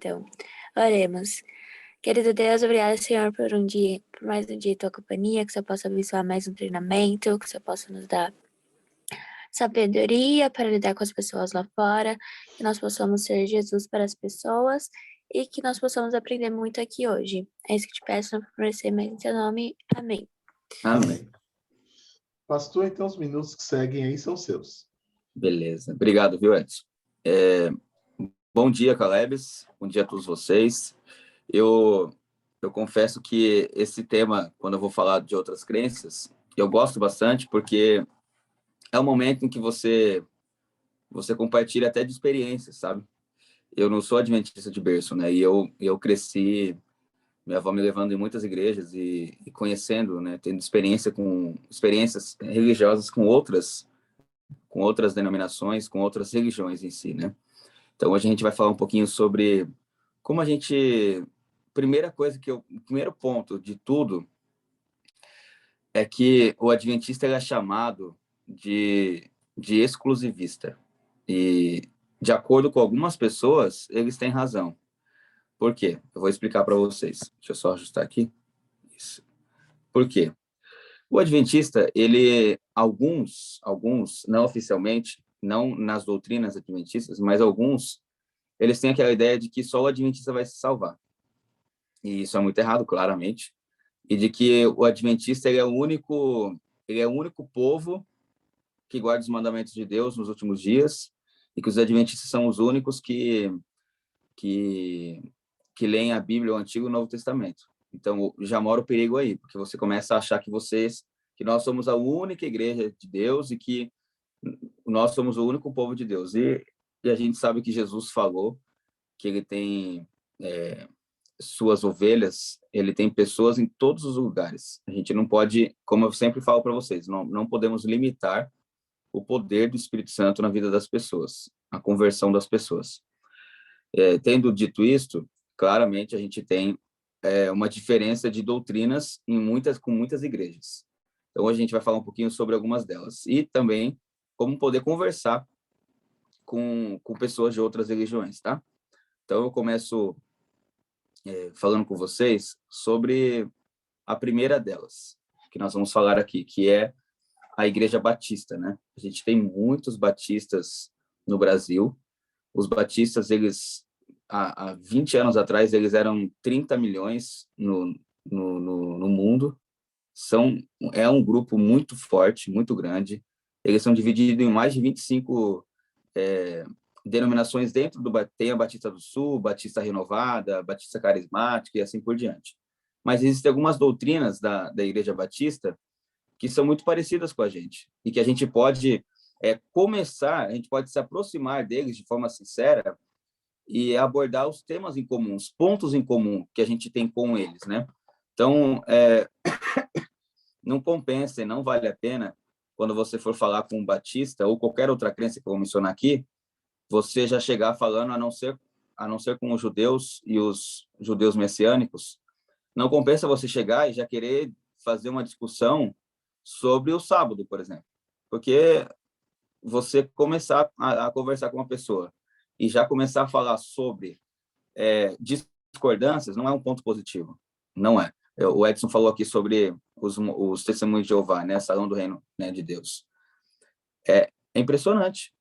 Então, oremos. Querido Deus, obrigada, Senhor, por mais um dia em tua companhia, que você possa abençoar mais um treinamento, que você possa nos dar sabedoria para lidar com as pessoas lá fora, que nós possamos ser Jesus para as pessoas e que nós possamos aprender muito aqui hoje. É isso que te peço, não por mais em teu nome. Amém. Amém. Pastor, então os minutos que seguem aí são seus. Beleza. Obrigado, viu, Edson? Bom dia, Calebs. Bom dia a todos vocês. Eu confesso que esse tema, quando eu vou falar de outras crenças, eu gosto bastante porque é um momento em que você compartilha até de experiências, sabe? Eu não sou adventista de berço, né? E eu cresci, minha avó me levando em muitas igrejas e conhecendo, né? Tendo experiências religiosas com outras denominações, com outras religiões em si, né? Então, hoje a gente vai falar um pouquinho sobre como a gente... O primeiro ponto de tudo é que o adventista é chamado de exclusivista. E, de acordo com algumas pessoas, eles têm razão. Por quê? Eu vou explicar para vocês. Deixa eu só ajustar aqui. Isso. Por quê? O adventista, alguns, não oficialmente, não nas doutrinas adventistas, mas alguns, eles têm aquela ideia de que só o adventista vai se salvar. E isso é muito errado, claramente. E de que o adventista ele é o único povo que guarda os mandamentos de Deus nos últimos dias, e que os adventistas são os únicos que leem a Bíblia, o Antigo e o Novo Testamento. Então, já mora o perigo aí, porque você começa a achar que nós somos a única igreja de Deus e que nós somos o único povo de Deus. E a gente sabe que Jesus falou que ele tem suas ovelhas, ele tem pessoas em todos os lugares. A gente não pode, como eu sempre falo para vocês, não podemos limitar o poder do Espírito Santo na vida das pessoas, a conversão das pessoas. Tendo dito isto, claramente a gente tem uma diferença de doutrinas com muitas igrejas. Então, hoje a gente vai falar um pouquinho sobre algumas delas. E também como poder conversar com pessoas de outras religiões, tá? Então, eu começo falando com vocês sobre a primeira delas, que nós vamos falar aqui, que é a Igreja Batista, né? A gente tem muitos batistas no Brasil. Os batistas, eles, há 20 anos atrás, eles eram 30 milhões no mundo. É um grupo muito forte, muito grande. Eles são divididos em mais de 25 denominações dentro tem a Batista do Sul, Batista Renovada, Batista Carismática e assim por diante. Mas existem algumas doutrinas da Igreja Batista que são muito parecidas com a gente e que a gente pode a gente pode se aproximar deles de forma sincera e abordar os temas em comum, os pontos em comum que a gente tem com eles, né? Então, não compensa e não vale a pena quando você for falar com um batista ou qualquer outra crença que eu vou mencionar aqui, você já chegar falando, a não ser com os judeus e os judeus messiânicos, não compensa você chegar e já querer fazer uma discussão sobre o sábado, por exemplo. Porque você começar a conversar com uma pessoa e já começar a falar sobre discordâncias não é um ponto positivo. Não é. O Edson falou aqui sobre os testemunhos de Jeová, né? Salão do Reino, né, de Deus. É impressionante.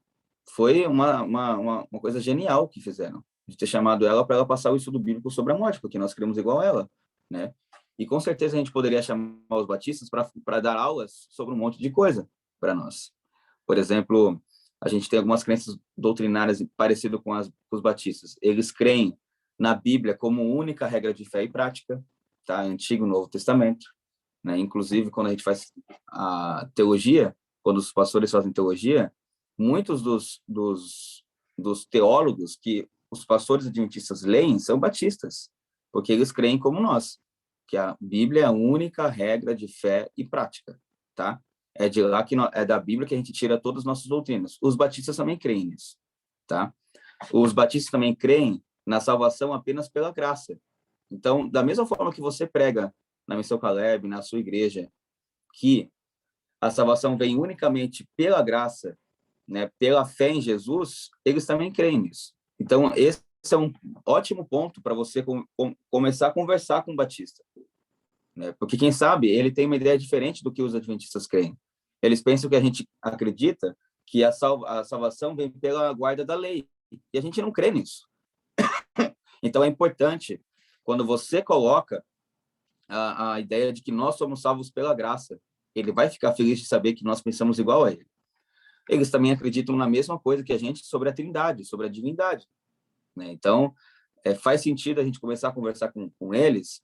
Foi uma coisa genial que fizeram, de ter chamado ela para ela passar o estudo bíblico sobre a morte, porque nós cremos igual a ela, né? E com certeza a gente poderia chamar os batistas para dar aulas sobre um monte de coisa para nós. Por exemplo, a gente tem algumas crenças doutrinárias parecidas com os batistas. Eles creem na Bíblia como única regra de fé e prática, tá? Antigo e Novo Testamento, né? Inclusive, quando a gente faz a teologia, quando os pastores fazem teologia, muitos dos teólogos que os pastores adventistas leem são batistas, porque eles creem como nós, que a Bíblia é a única regra de fé e prática, tá? É de lá é da Bíblia que a gente tira todas as nossas doutrinas. Os batistas também creem nisso, tá? Os batistas também creem na salvação apenas pela graça. Então, da mesma forma que você prega na Missão Caleb, na sua igreja, que a salvação vem unicamente pela graça, né, pela fé em Jesus, eles também creem nisso. Então, esse é um ótimo ponto para você começar a conversar com o batista, né? Porque, quem sabe, ele tem uma ideia diferente do que os adventistas creem. Eles pensam que a gente acredita que a salvação vem pela guarda da lei, e a gente não crê nisso. Então, é importante, quando você coloca a ideia de que nós somos salvos pela graça, ele vai ficar feliz de saber que nós pensamos igual a ele. Eles também acreditam na mesma coisa que a gente sobre a Trindade, sobre a divindade, né? Então, faz sentido a gente começar a conversar com eles,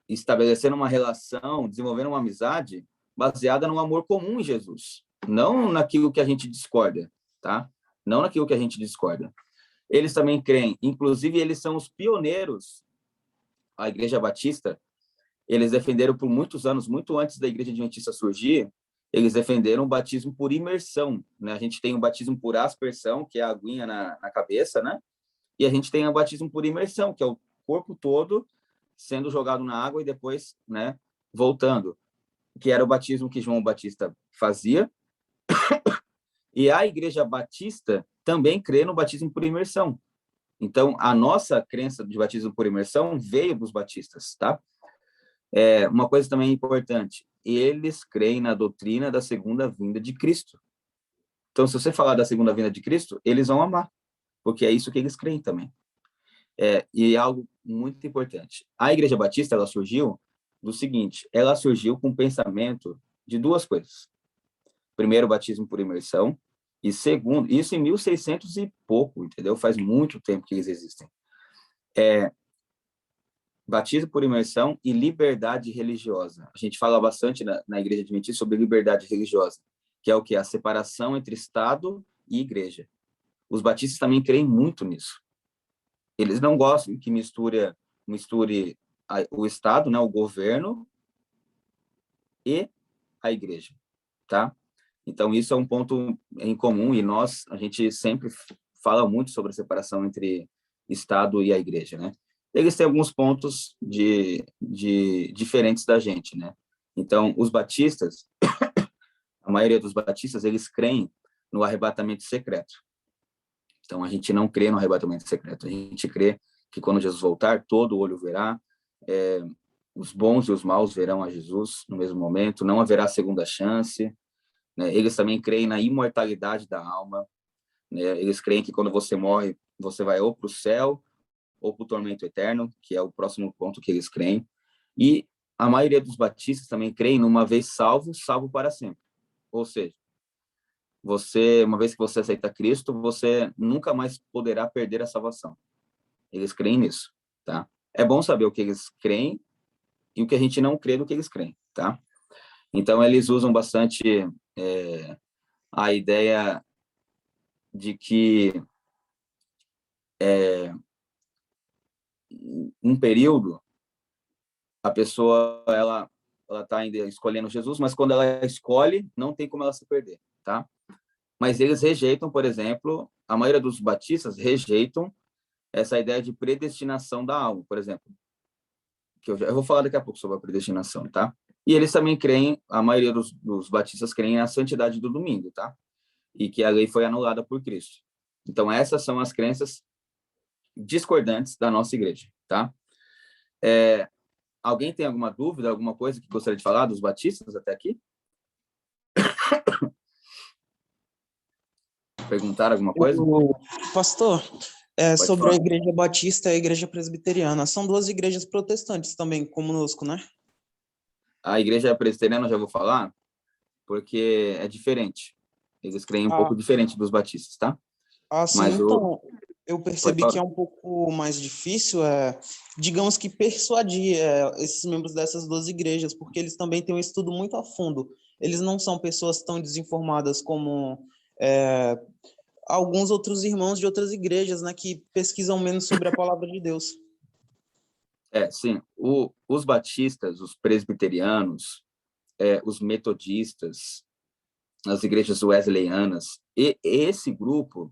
estabelecendo uma relação, desenvolvendo uma amizade baseada no amor comum em Jesus, não naquilo que a gente discorda, tá? Não naquilo que a gente discorda. Eles também creem, inclusive eles são os pioneiros, a Igreja Batista, eles defenderam por muitos anos, muito antes da Igreja Adventista surgir, eles defenderam o batismo por imersão, né? A gente tem o batismo por aspersão, que é a aguinha na cabeça, né? E a gente tem o batismo por imersão, que é o corpo todo sendo jogado na água e depois, né, voltando, que era o batismo que João Batista fazia. E a Igreja Batista também crê no batismo por imersão. Então, a nossa crença de batismo por imersão veio dos batistas, tá? Uma coisa também importante, eles creem na doutrina da segunda vinda de Cristo. Então, se você falar da segunda vinda de Cristo, eles vão amar, porque é isso que eles creem também. E é algo muito importante. A Igreja Batista, ela surgiu do seguinte, ela surgiu com o pensamento de duas coisas. Primeiro, o batismo por imersão, e segundo, isso em 1600 e pouco, entendeu? Faz muito tempo que eles existem. Batismo por imersão e liberdade religiosa. A gente fala bastante na Igreja Adventista sobre liberdade religiosa, que é o que? A separação entre Estado e Igreja. Os batistas também creem muito nisso. Eles não gostam que misture o Estado, né, o governo e a Igreja, tá? Então, isso é um ponto em comum e a gente sempre fala muito sobre a separação entre Estado e a Igreja, né? Eles têm alguns pontos diferentes da gente, né? Então, os batistas, a maioria dos batistas, eles creem no arrebatamento secreto. Então, a gente não crê no arrebatamento secreto. A gente crê que quando Jesus voltar, todo olho verá, os bons e os maus verão a Jesus no mesmo momento, não haverá segunda chance, né? Eles também creem na imortalidade da alma, né? Eles creem que quando você morre, você vai ou para o céu ou para o tormento eterno, que é o próximo ponto que eles creem. E a maioria dos batistas também creem numa vez salvo, salvo para sempre. Ou seja, uma vez que você aceita Cristo, você nunca mais poderá perder a salvação. Eles creem nisso, tá? É bom saber o que eles creem e o que a gente não crê do que eles creem, tá? Então, eles usam bastante a ideia de que um período a pessoa ela está ainda escolhendo Jesus, mas quando ela escolhe, não tem como ela se perder, tá? Mas eles rejeitam, por exemplo, a maioria dos batistas rejeitam essa ideia de predestinação da alma, por exemplo, que eu vou falar daqui a pouco sobre a predestinação, tá? E eles também creem, a maioria dos batistas creem na santidade do domingo, tá? E que a lei foi anulada por Cristo. Então, essas são as crenças discordantes da nossa igreja, tá? Alguém tem alguma dúvida, alguma coisa que gostaria de falar dos batistas até aqui? Perguntar alguma coisa? Pastor, Pode sobre falar. a Igreja Batista e a Igreja Presbiteriana. São duas igrejas protestantes também, conosco, né? A igreja presbiteriana, eu já vou falar, porque é diferente. Eles creem um pouco diferente dos batistas, tá? Sim, Mas então, eu percebi Pode que é um pouco mais difícil, digamos que persuadir esses membros dessas duas igrejas, porque eles também têm um estudo muito a fundo. Eles não são pessoas tão desinformadas como alguns outros irmãos de outras igrejas, né, que pesquisam menos sobre a palavra de Deus. Sim. Os batistas, os presbiterianos, os metodistas, as igrejas wesleyanas, e esse grupo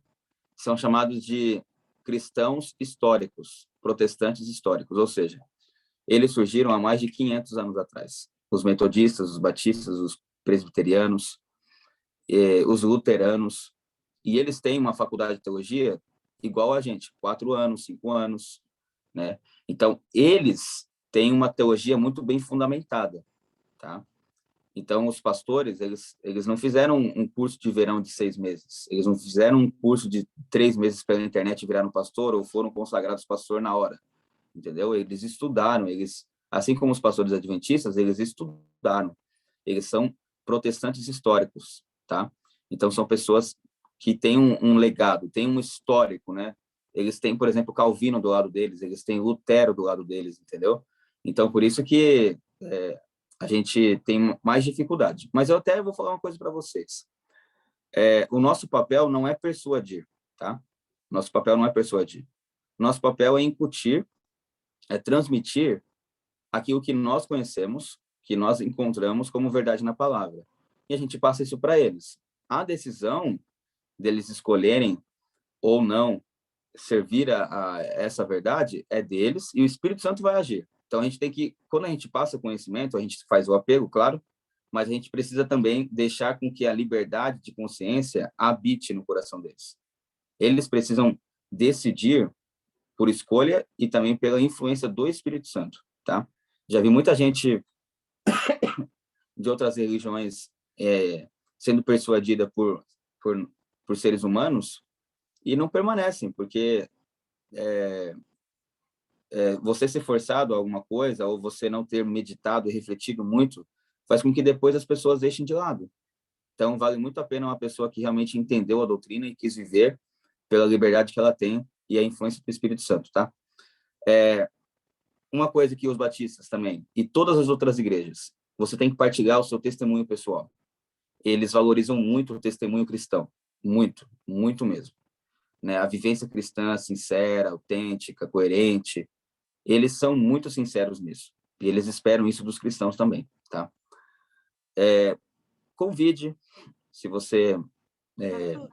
são chamados de cristãos históricos, protestantes históricos, ou seja, eles surgiram há mais de 500 anos atrás. Os metodistas, os batistas, os presbiterianos, os luteranos, e eles têm uma faculdade de teologia igual a gente, 4 anos, 5 anos, né? Então, eles têm uma teologia muito bem fundamentada, tá? Então, os pastores, eles não fizeram um curso de verão de 6 meses, eles não fizeram um curso de 3 meses pela internet e viraram pastor, ou foram consagrados pastor na hora, entendeu? Eles estudaram, assim como os pastores adventistas, eles estudaram, eles são protestantes históricos, tá? Então, são pessoas que têm um legado, têm um histórico, né? Eles têm, por exemplo, Calvino do lado deles, eles têm Lutero do lado deles, entendeu? Então, por isso que a gente tem mais dificuldade. Mas eu até vou falar uma coisa para vocês. O nosso papel não é persuadir, tá? Nosso papel não é persuadir. Nosso papel é incutir, é transmitir aquilo que nós conhecemos, que nós encontramos como verdade na palavra. E a gente passa isso para eles. A decisão deles escolherem ou não servir a essa verdade é deles, e o Espírito Santo vai agir. Então, a gente tem que, quando a gente passa conhecimento, a gente faz o apego, claro, mas a gente precisa também deixar com que a liberdade de consciência habite no coração deles. Eles precisam decidir por escolha e também pela influência do Espírito Santo, tá? Já vi muita gente de outras religiões sendo persuadida por seres humanos e não permanecem, porque você ser forçado a alguma coisa ou você não ter meditado e refletido muito faz com que depois as pessoas deixem de lado. Então, vale muito a pena uma pessoa que realmente entendeu a doutrina e quis viver pela liberdade que ela tem e a influência do Espírito Santo, tá? Uma coisa que os batistas também, e todas as outras igrejas, você tem que partilhar o seu testemunho pessoal. Eles valorizam muito o testemunho cristão, muito, muito mesmo, né? A vivência cristã sincera, autêntica, coerente, eles são muito sinceros nisso. E eles esperam isso dos cristãos também, tá? Convide, se você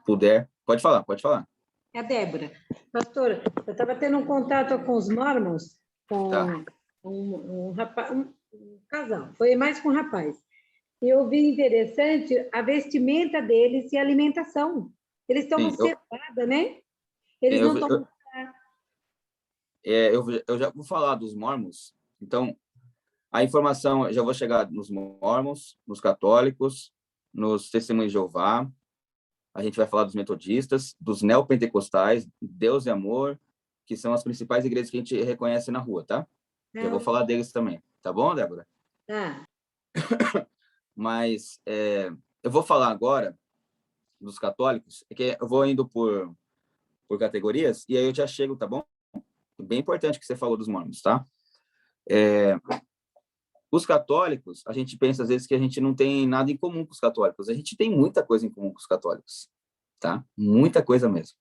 puder. Pode falar, pode falar. É a Débora. Pastora, eu estava tendo um contato com os mormons, com Tá. um casal, foi mais com um rapaz. E eu vi interessante a vestimenta deles e a alimentação. Eles tomam cevada, né? Eles não tomam... Eu já vou falar dos mormons. Então, a informação, eu já vou chegar nos mormons, nos católicos, nos testemunhos de Jeová. A gente vai falar dos metodistas, dos neopentecostais, Deus e Amor, que são as principais igrejas que a gente reconhece na rua, tá? Já vou falar deles também. Tá bom, Débora? Tá. Mas eu vou falar agora dos católicos, que eu vou indo por categorias, e aí eu já chego, tá bom? Bem importante que você falou dos mormons, tá? Os católicos, a gente pensa às vezes que a gente não tem nada em comum com os católicos. A gente tem muita coisa em comum com os católicos, tá? Muita coisa mesmo.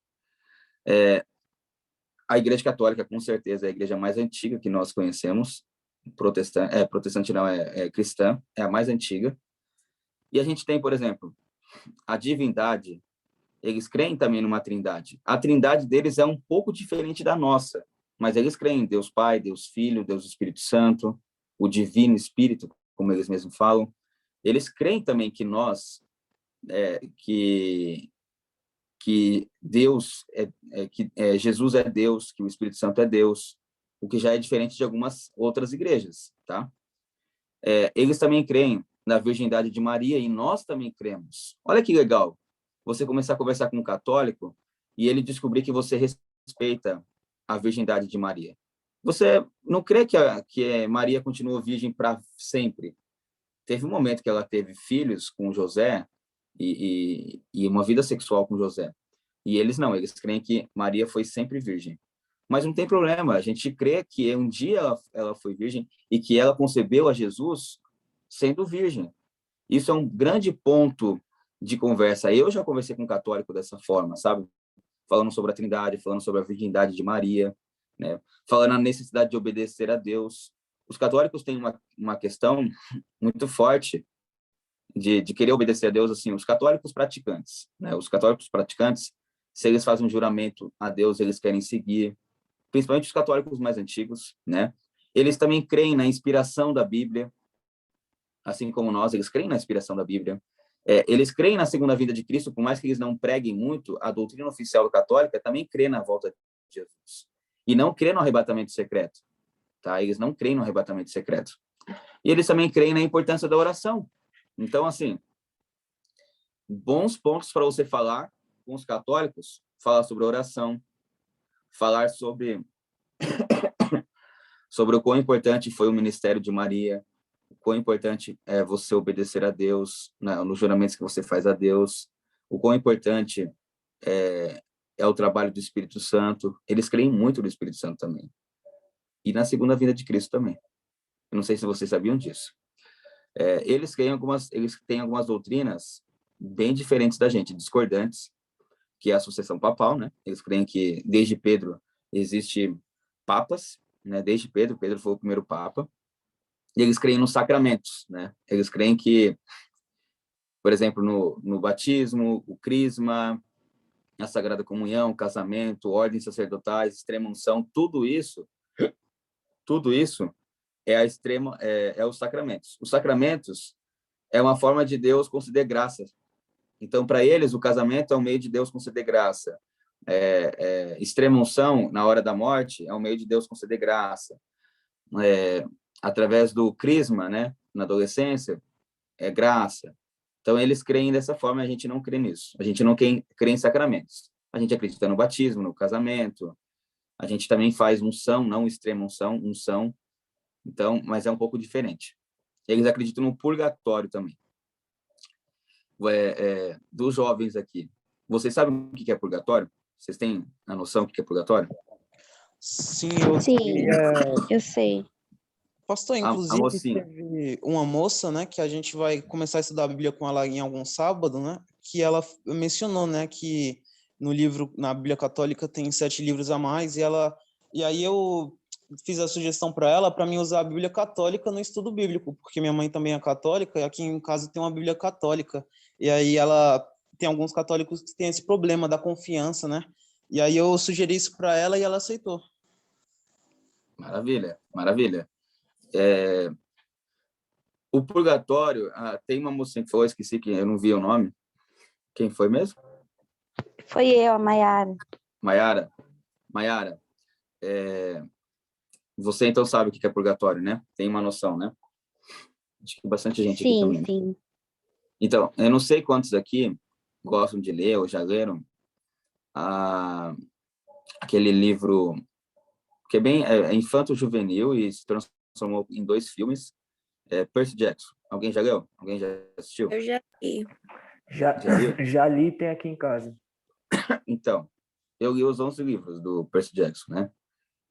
A Igreja Católica, com certeza, é a igreja mais antiga que nós conhecemos. Protestante não, cristã, é a mais antiga. E a gente tem, por exemplo, a divindade. Eles creem também numa trindade. A trindade deles é um pouco diferente da nossa, mas eles creem em Deus Pai, Deus Filho, Deus Espírito Santo, o Divino Espírito, como eles mesmos falam. Eles creem também que nós, que Deus, Jesus é Deus, que o Espírito Santo é Deus, o que já é diferente de algumas outras igrejas, tá? Eles também creem na virgindade de Maria e nós também cremos. Olha que legal, você começar a conversar com um católico e ele descobrir que você respeita a virgindade de Maria. Você não crê que Maria continuou virgem para sempre? Teve um momento que ela teve filhos com José e uma vida sexual com José. E eles não, eles creem que Maria foi sempre virgem. Mas não tem problema, a gente crê que um dia ela foi virgem e que ela concebeu a Jesus sendo virgem. Isso é um grande ponto de conversa. Eu já conversei com um católico dessa forma, sabe? Falando sobre a Trindade, falando sobre a virgindade de Maria, né? Falando a necessidade de obedecer a Deus. Os católicos têm uma questão muito forte de querer obedecer a Deus, assim, os católicos praticantes, né? Os católicos praticantes, se eles fazem um juramento a Deus, eles querem seguir, principalmente os católicos mais antigos, né? Eles também creem na inspiração da Bíblia, assim como nós, eles creem na inspiração da Bíblia. Eles creem na segunda vinda de Cristo, por mais que eles não preguem muito, a doutrina oficial católica também crê na volta de Jesus. E não crê no arrebatamento secreto. Tá? Eles não creem no arrebatamento secreto. E eles também creem na importância da oração. Então, assim, bons pontos para você falar com os católicos, falar sobre oração, falar sobre o quão importante foi o ministério de Maria, o quão importante é você obedecer a Deus, né, nos juramentos que você faz a Deus, o quão importante é o trabalho do Espírito Santo. Eles creem muito no Espírito Santo também. E na segunda vinda de Cristo também. Eu não sei se vocês sabiam disso. Eles têm algumas doutrinas bem diferentes da gente, discordantes, que é a sucessão papal, né? Eles creem que desde Pedro existe papas, né? Desde Pedro foi o primeiro papa. E eles creem nos sacramentos, né? Eles creem que, por exemplo, no batismo, o crisma, a Sagrada Comunhão, o casamento, ordens sacerdotais, extrema-unção, tudo isso é os sacramentos. Os sacramentos é uma forma de Deus conceder graça. Então, para eles, o casamento é um meio de Deus conceder graça. Extrema-unção, na hora da morte, é um meio de Deus conceder graça. Através do crisma, né, na adolescência, é graça. Então, eles creem dessa forma, a gente não crê nisso. A gente não crê em sacramentos. A gente acredita no batismo, no casamento. A gente também faz unção, não extrema-unção, unção. Então, mas é um pouco diferente. Eles acreditam no purgatório também. Dos jovens aqui, vocês sabem o que é purgatório? Vocês têm a noção do que é purgatório? Sim, Sim, eu sei. Pastor, A inclusive, mocinha. teve uma moça, né, que a gente vai começar a estudar a Bíblia com ela em algum sábado, né, que ela mencionou, né, que no livro, na Bíblia Católica, tem 7 livros a mais, e aí eu fiz a sugestão para ela, para mim usar a Bíblia Católica no estudo bíblico, porque minha mãe também é católica, e aqui em casa tem uma Bíblia Católica, e aí ela tem alguns católicos que têm esse problema da confiança, né, e aí eu sugeri isso para ela e ela aceitou. Maravilha, maravilha. O purgatório, tem uma mocinha que falou, esqueci quem, eu não vi o nome. Quem foi mesmo? Foi eu, a Maiara. Maiara, você então sabe o que é purgatório, né? Tem uma noção, né? Acho que bastante gente aqui também. Sim. Então, eu não sei quantos aqui gostam de ler ou já leram aquele livro que é bem infanto-juvenil e se transformou em 2 filmes, Percy Jackson. Alguém já leu? Alguém já assistiu? Eu já li. Já li, tem aqui em casa. Então, eu li os 11 livros do Percy Jackson, né?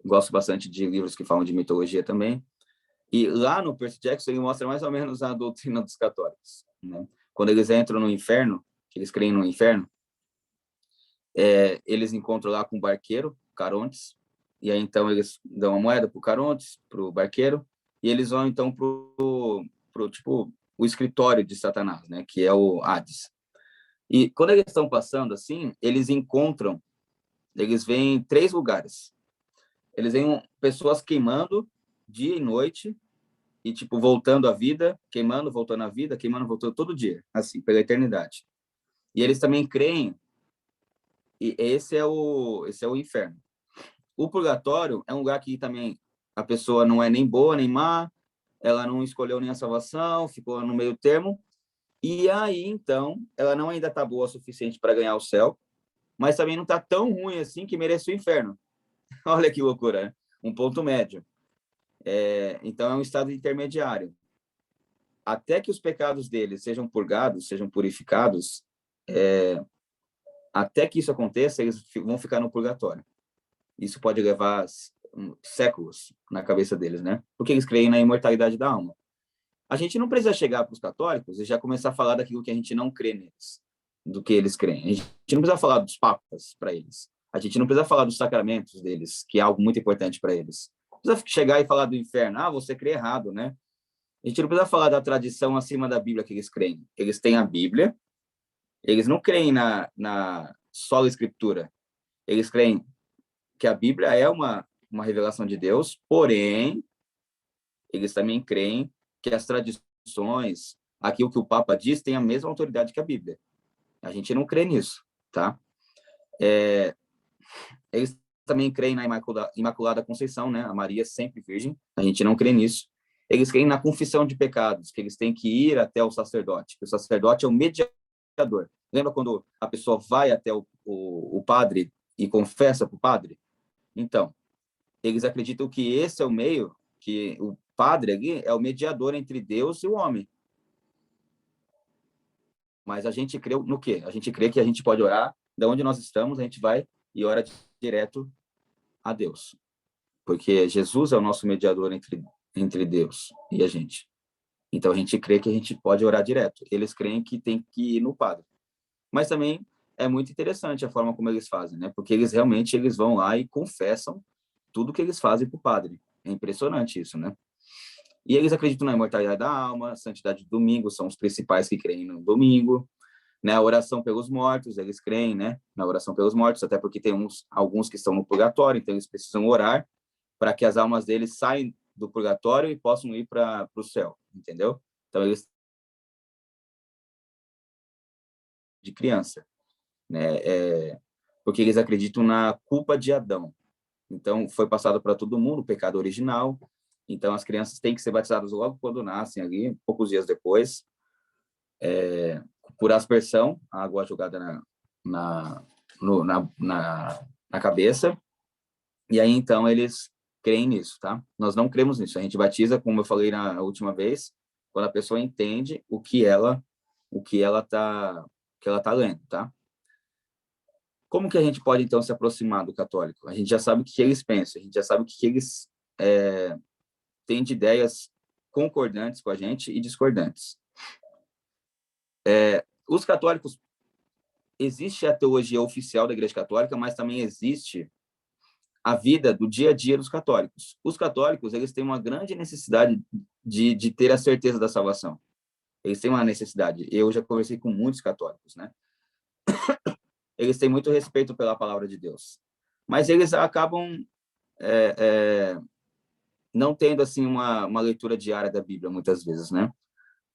Gosto bastante de livros que falam de mitologia também. E lá no Percy Jackson, ele mostra mais ou menos a doutrina dos católicos, né? Quando eles entram no inferno, que eles creem no inferno, eles encontram lá com o barqueiro, Carontes, e aí então eles dão uma moeda para o Carontes, para o barqueiro, e eles vão então pro tipo o escritório de Satanás, né? Que é o Hades. E quando eles estão passando assim, eles veem 3 lugares. Eles veem pessoas queimando dia e noite e tipo voltando à vida, queimando, voltando à vida, queimando, voltando todo dia, assim, pela eternidade. E eles também creem, e esse é o inferno. O purgatório é um lugar que também a pessoa não é nem boa nem má, ela não escolheu nem a salvação, ficou no meio termo, e aí então ela não ainda está boa o suficiente para ganhar o céu, mas também não está tão ruim assim que merece o inferno. Olha que loucura, né? Um ponto médio. Então é um estado intermediário. Até que os pecados deles sejam purgados, sejam purificados, até que isso aconteça, eles vão ficar no purgatório. Isso pode levar séculos na cabeça deles, né? Porque eles creem na imortalidade da alma. A gente não precisa chegar para os católicos e já começar a falar daquilo que a gente não crê neles, do que eles creem. A gente não precisa falar dos papas para eles. A gente não precisa falar dos sacramentos deles, que é algo muito importante para eles. Não precisa chegar e falar do inferno. Você crê errado, né? A gente não precisa falar da tradição acima da Bíblia que eles creem. Eles têm a Bíblia, eles não creem na sola escritura. Eles creem que a Bíblia é uma revelação de Deus, porém, eles também creem que as tradições, aquilo que o Papa diz tem a mesma autoridade que a Bíblia. A gente não crê nisso, tá? Eles também creem na Imaculada Conceição, né? A Maria sempre virgem. A gente não crê nisso. Eles creem na confissão de pecados, que eles têm que ir até o sacerdote, que o sacerdote é o mediador. Lembra quando a pessoa vai até o padre e confessa para o padre? Então, eles acreditam que esse é o meio, que o padre ali é o mediador entre Deus e o homem. Mas a gente crê no quê? A gente crê que a gente pode orar, de onde nós estamos, a gente vai e ora direto a Deus. Porque Jesus é o nosso mediador entre Deus e a gente. Então, a gente crê que a gente pode orar direto. Eles creem que tem que ir no padre. Mas também é muito interessante a forma como eles fazem, né? Porque eles vão lá e confessam tudo que eles fazem para o padre. É impressionante isso, né? E eles acreditam na imortalidade da alma, santidade do domingo, são os principais que creem no domingo, né? A oração pelos mortos, eles creem, né? Na oração pelos mortos, até porque tem alguns que estão no purgatório, então eles precisam orar para que as almas deles saiam do purgatório e possam ir para o céu, entendeu? Então, eles de criança, né? Porque eles acreditam na culpa de Adão. Então, foi passado para todo mundo o pecado original. Então, as crianças têm que ser batizadas logo quando nascem ali, poucos dias depois, por aspersão, a água jogada na cabeça. E aí, então, eles creem nisso, tá? Nós não cremos nisso. A gente batiza, como eu falei na última vez, quando a pessoa entende o que ela tá lendo, tá? Como que a gente pode, então, se aproximar do católico? A gente já sabe o que eles pensam, a gente já sabe o que eles têm de ideias concordantes com a gente e discordantes. Os católicos, existe a teologia oficial da Igreja Católica, mas também existe a vida do dia a dia dos católicos. Os católicos, eles têm uma grande necessidade de ter a certeza da salvação. Eles têm uma necessidade. Eu já conversei com muitos católicos, né? Eles têm muito respeito pela palavra de Deus. Mas eles acabam não tendo, assim, uma leitura diária da Bíblia, muitas vezes, né?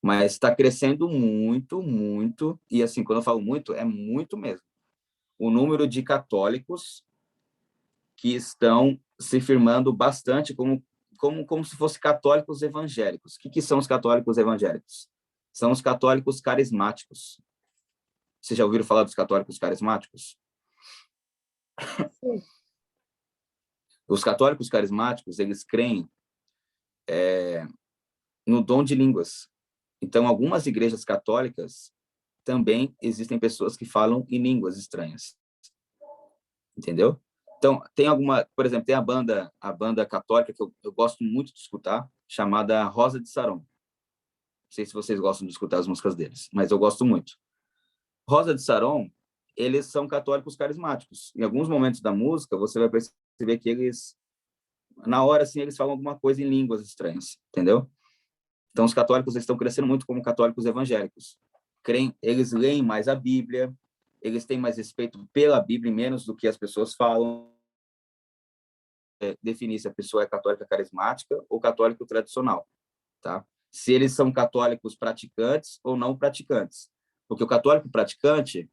Mas está crescendo muito, muito, e assim, quando eu falo muito, é muito mesmo. O número de católicos que estão se firmando bastante como se fossem católicos evangélicos. O que são os católicos evangélicos? São os católicos carismáticos. Vocês já ouviram falar dos católicos carismáticos? Sim. Os católicos carismáticos, eles creem no dom de línguas. Então, algumas igrejas católicas também existem pessoas que falam em línguas estranhas. Entendeu? Então, por exemplo, tem a banda católica que eu gosto muito de escutar, chamada Rosa de Saron. Não sei se vocês gostam de escutar as músicas deles, mas eu gosto muito. Rosa de Saron, eles são católicos carismáticos. Em alguns momentos da música, você vai perceber que eles, na hora, assim, eles falam alguma coisa em línguas estranhas, entendeu? Então, os católicos estão crescendo muito como católicos evangélicos. Eles leem mais a Bíblia, eles têm mais respeito pela Bíblia, menos do que as pessoas falam. Definir se a pessoa é católica carismática ou católico tradicional, tá? Se eles são católicos praticantes ou não praticantes. Porque o católico praticante,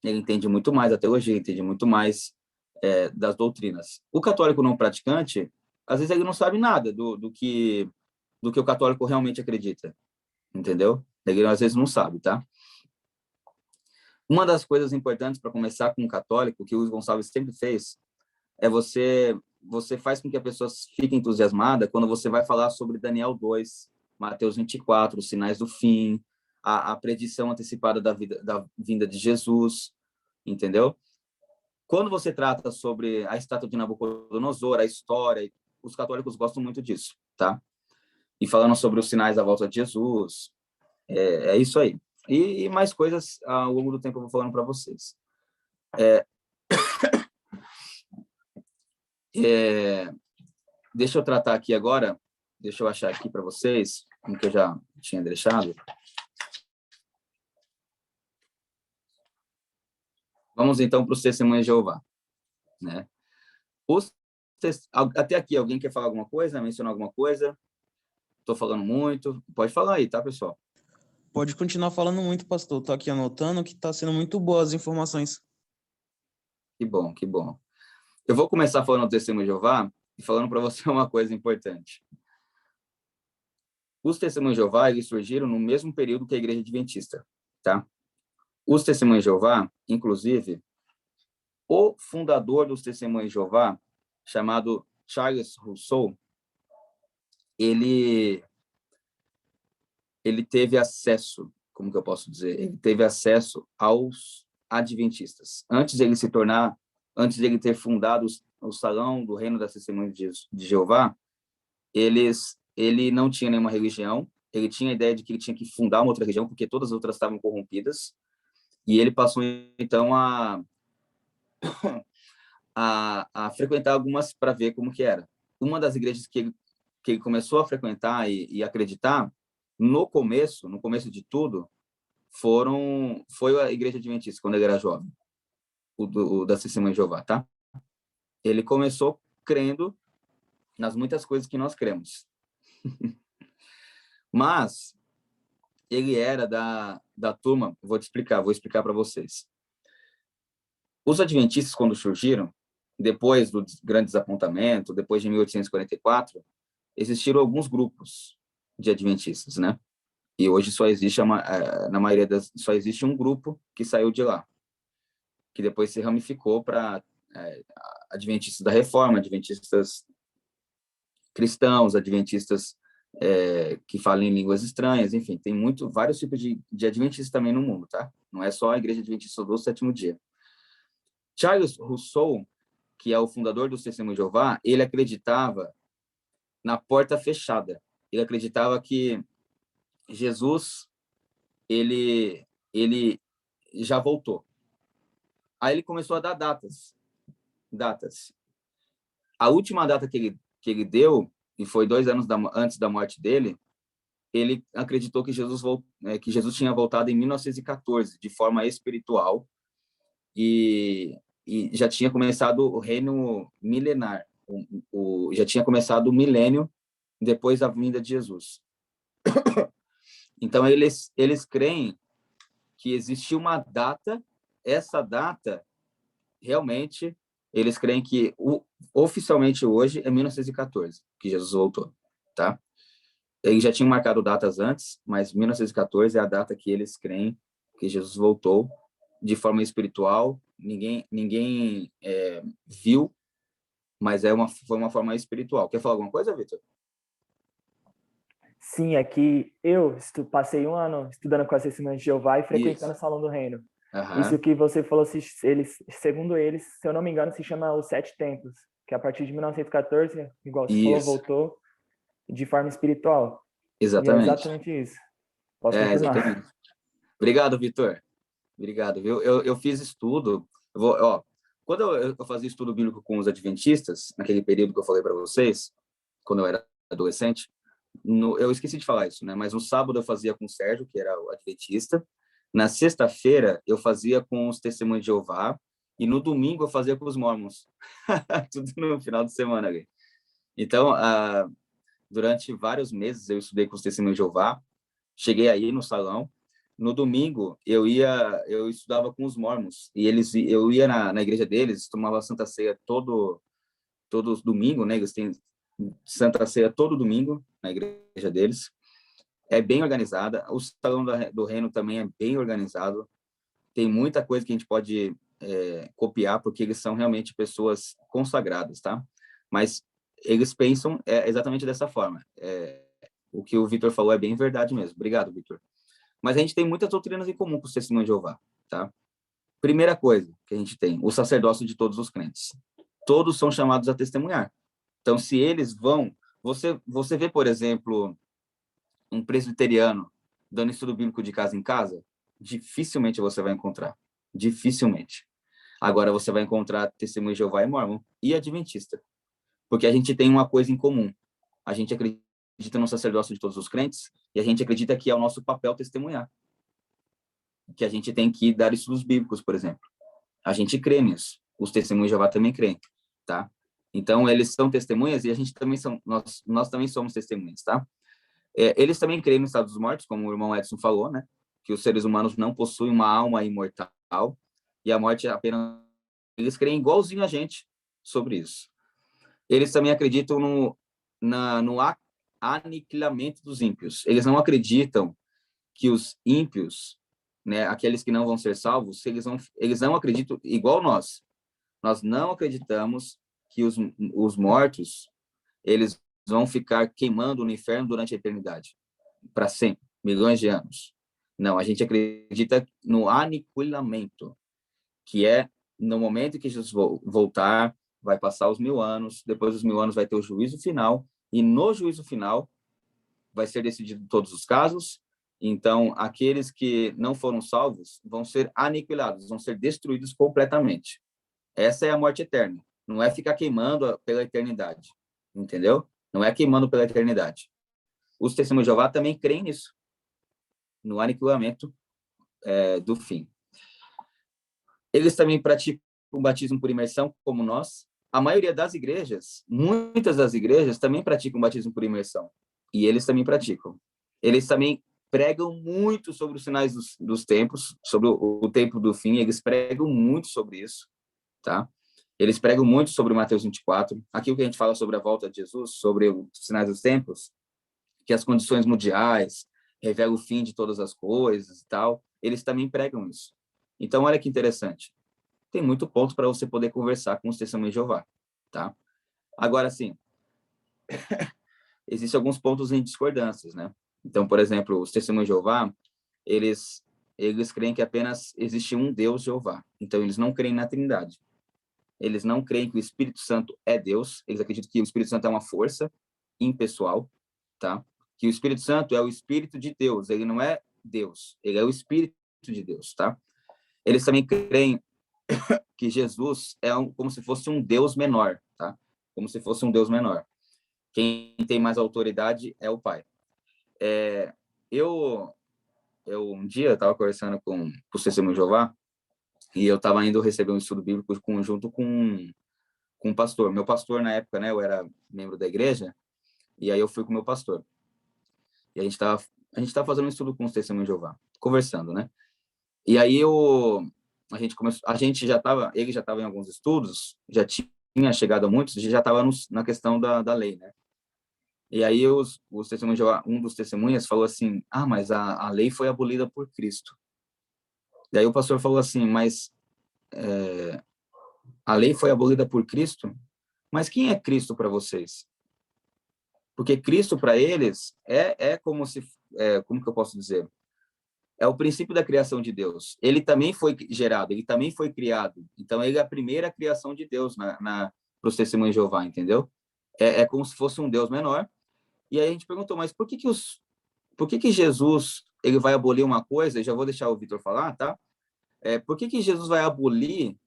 ele entende muito mais a teologia, entende muito mais das doutrinas. O católico não praticante, às vezes ele não sabe nada do que o católico realmente acredita, entendeu? Ele às vezes não sabe, tá? Uma das coisas importantes para começar com um católico, que o Luiz Gonçalves sempre fez, é você faz com que a pessoa fique entusiasmada quando você vai falar sobre Daniel 2, Mateus 24, os sinais do fim, a predição antecipada da vinda de Jesus, entendeu? Quando você trata sobre a estátua de Nabucodonosor, a história, os católicos gostam muito disso, tá? E falando sobre os sinais da volta de Jesus, é isso aí. E mais coisas ao longo do tempo eu vou falando para vocês. Deixa eu tratar aqui agora, deixa eu achar aqui para vocês, como que eu já tinha deixado. Vamos então para os testemunhos de Jeová, né? Até aqui, alguém quer falar alguma coisa, mencionar alguma coisa? Estou falando muito? Pode falar aí, tá, pessoal? Pode continuar falando muito, pastor. Estou aqui anotando que está sendo muito boas as informações. Que bom, que bom. Eu vou começar falando do Testemunho de Jeová e falando para você uma coisa importante. Os Testemunhos de Jeová, eles surgiram no mesmo período que a Igreja Adventista, tá? Os Testemunhos de Jeová, inclusive, o fundador dos Testemunhos de Jeová, chamado Charles Rousseau, ele teve acesso, como que eu posso dizer? Ele teve acesso aos adventistas. Antes de ele ter fundado o Salão do Reino das Testemunhas de Jeová, ele não tinha nenhuma religião, ele tinha a ideia de que ele tinha que fundar uma outra religião, porque todas as outras estavam corrompidas, e ele passou, então, a frequentar algumas para ver como que era. Uma das igrejas que ele começou a frequentar e acreditar, no começo de tudo, foi a Igreja Adventista, quando ele era jovem, o da Testemunha de Jeová, tá? Ele começou crendo nas muitas coisas que nós cremos. Mas ele era da turma, vou explicar para vocês. Os adventistas, quando surgiram, depois do grande desapontamento, depois de 1844, existiram alguns grupos de adventistas, né? E hoje só existe, na maioria só existe um grupo que saiu de lá, que depois se ramificou para adventistas da Reforma, adventistas cristãos, adventistas que falam em línguas estranhas, enfim, tem vários tipos de adventistas também no mundo, tá? Não é só a Igreja Adventista do Sétimo Dia. Charles Rousseau, que é o fundador do Testemunho de Jeová, ele acreditava na porta fechada. Ele acreditava que Jesus, ele já voltou. Aí ele começou a dar datas. A última data que ele deu, e foi 2 anos antes da morte dele, ele acreditou que Jesus tinha voltado em 1914, de forma espiritual, e já tinha começado o reino milenar, já tinha começado o milênio depois da vinda de Jesus. Então, eles creem que existe uma data, essa data, realmente, eles creem que oficialmente hoje é 1914, que Jesus voltou, tá? Eles já tinham marcado datas antes, mas 1914 é a data que eles creem que Jesus voltou de forma espiritual. Ninguém viu, mas foi uma forma espiritual. Quer falar alguma coisa, Vitor? Sim, é que eu passei 1 ano estudando com a Testemunha de Jeová e frequentando o Salão do Reino. Isso que você falou, segundo eles, se eu não me engano, se chama os 7 Tempos, que a partir de 1914, igual você falou, voltou de forma espiritual. Exatamente. E é exatamente isso. Posso continuar? Exatamente. Obrigado, Vitor. Obrigado, viu? Eu fiz estudo. Quando eu fazia estudo bíblico com os adventistas, naquele período que eu falei para vocês, quando eu era adolescente, eu esqueci de falar isso, né? Mas no sábado eu fazia com o Sérgio, que era o adventista. Na sexta-feira eu fazia com os Testemunhos de Jeová. E no domingo eu fazia com os Mormons. Tudo no final de semana ali. Então, durante vários meses eu estudei com os Testemunhos de Jeová. Cheguei aí no salão. No domingo eu estudava com os Mormons. E eu ia na igreja deles, tomava Santa Ceia todo domingo, né? Eles têm Santa Ceia todo domingo na igreja deles. É bem organizada. O Salão do Reino também é bem organizado. Tem muita coisa que a gente pode copiar, porque eles são realmente pessoas consagradas, tá? Mas eles pensam exatamente dessa forma. O que o Vitor falou é bem verdade mesmo. Obrigado, Vitor. Mas a gente tem muitas doutrinas em comum com os Testemunhos de Jeová, tá? Primeira coisa que a gente tem, o sacerdócio de todos os crentes. Todos são chamados a testemunhar. Então, se eles vão... Você vê, por exemplo, um presbiteriano dando estudo bíblico de casa em casa, dificilmente você vai encontrar. Dificilmente. Agora, você vai encontrar Testemunho de Jeová e Mormon e Adventista. Porque a gente tem uma coisa em comum. A gente acredita no sacerdócio de todos os crentes e a gente acredita que é o nosso papel testemunhar. Que a gente tem que dar estudos bíblicos, por exemplo. A gente crê nisso. Os Testemunhos de Jeová também creem, tá? Então, eles são testemunhas e a gente também nós também somos testemunhas, tá? Eles também creem no estado dos mortos, como o irmão Edson falou, né? Que os seres humanos não possuem uma alma imortal e a morte é apenas... Eles creem igualzinho a gente sobre isso. Eles também acreditam no aniquilamento dos ímpios. Eles não acreditam que os ímpios, né, aqueles que não vão ser salvos, eles não acreditam igual nós. Nós não acreditamos que os mortos, eles vão ficar queimando no inferno durante a eternidade, para sempre, milhões de anos. Não, a gente acredita no aniquilamento, que é no momento em que Jesus voltar, vai passar os 1000 anos, depois dos 1000 anos vai ter o juízo final, e no juízo final vai ser decidido todos os casos. Então, aqueles que não foram salvos vão ser aniquilados, vão ser destruídos completamente. Essa é a morte eterna. Não é ficar queimando pela eternidade, entendeu? Não é queimando pela eternidade. Os testemunhos de Jeová também creem nisso, no aniquilamento do fim. Eles também praticam o batismo por imersão, como nós. A maioria das igrejas, muitas das igrejas, também praticam o batismo por imersão. E eles também praticam. Eles também pregam muito sobre os sinais dos tempos, sobre o tempo do fim. Eles pregam muito sobre isso, tá? Eles pregam muito sobre Mateus 24. Aquilo que a gente fala sobre a volta de Jesus, sobre os sinais dos tempos, que as condições mundiais revelam o fim de todas as coisas e tal. Eles também pregam isso. Então, olha que interessante. Tem muito ponto para você poder conversar com os testemunhos de Jeová, tá? Agora, sim, existem alguns pontos em discordâncias, né? Então, por exemplo, os testemunhos de Jeová, eles creem que apenas existe um Deus Jeová. Então, eles não creem na Trindade. Eles não creem que o Espírito Santo é Deus. Eles acreditam que o Espírito Santo é uma força impessoal, tá? Que o Espírito Santo é o Espírito de Deus. Ele não é Deus. Ele é o Espírito de Deus, tá? Eles também creem que Jesus é como se fosse um Deus menor, tá? Como se fosse um Deus menor. Quem tem mais autoridade é o Pai. Eu um dia estava conversando com o testemunho de Jeová e eu estava indo receber um estudo bíblico junto com um pastor. Meu pastor, na época, né, eu era membro da igreja, e aí eu fui com o meu pastor. E a gente tava fazendo um estudo com os testemunhos de Jeová, conversando, né? E aí ele já estava em alguns estudos, já tinha chegado a muitos, já estava na questão da lei, né? E aí os testemunhos de Jeová, um dos testemunhas falou assim: mas a lei foi abolida por Cristo. E aí o pastor falou assim: mas a lei foi abolida por Cristo? Mas quem é Cristo para vocês? Porque Cristo para eles como que eu posso dizer? É o princípio da criação de Deus. Ele também foi gerado, ele também foi criado. Então, ele é a primeira criação de Deus para os testemunhos de Jeová, entendeu? É como se fosse um Deus menor. E aí a gente perguntou, mas por que Jesus ele vai abolir uma coisa? Já vou deixar o Vitor falar, tá? Por que Jesus vai abolir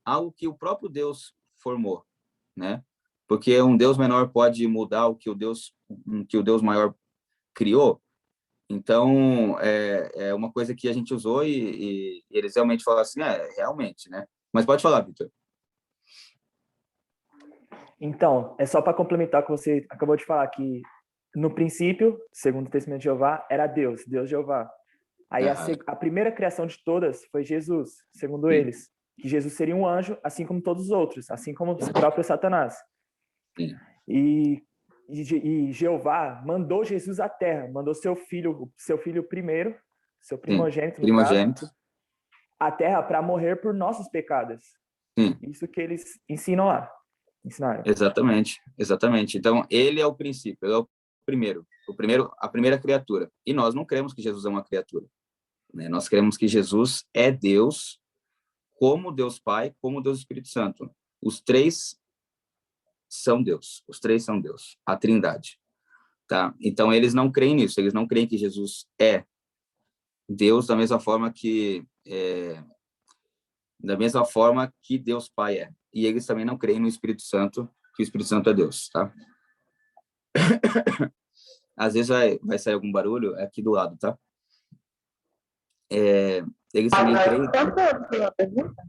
algo que o próprio Deus formou, né? Porque um Deus menor pode mudar o que o Deus maior criou. Então, é uma coisa que a gente usou e eles realmente falaram assim, realmente, né? Mas pode falar, Vitor. Então, é só para complementar o que você acabou de falar, que no princípio, segundo o Testemunho de Jeová, era Deus Jeová. Aí a primeira criação de todas foi Jesus, segundo eles, que Jesus seria um anjo, assim como todos os outros, assim como o próprio Satanás. E Jeová mandou Jesus à terra, mandou seu filho primeiro, seu primogênito, primogênito, à terra para morrer por nossos pecados. Isso que eles ensinaram. Exatamente. Então, ele é o princípio, ele é o primeiro, a primeira criatura. E nós não cremos que Jesus é uma criatura, né? Nós cremos que Jesus é Deus, como Deus Pai, como Deus Espírito Santo. Os três são Deus, a Trindade, tá? Então, eles não creem nisso, eles não creem que Jesus é Deus da mesma forma que Deus Pai é. E eles também não creem no Espírito Santo, que o Espírito Santo é Deus, tá? Às vezes vai sair algum barulho aqui do lado, tá? Eles também creem... Posso fazer uma pergunta?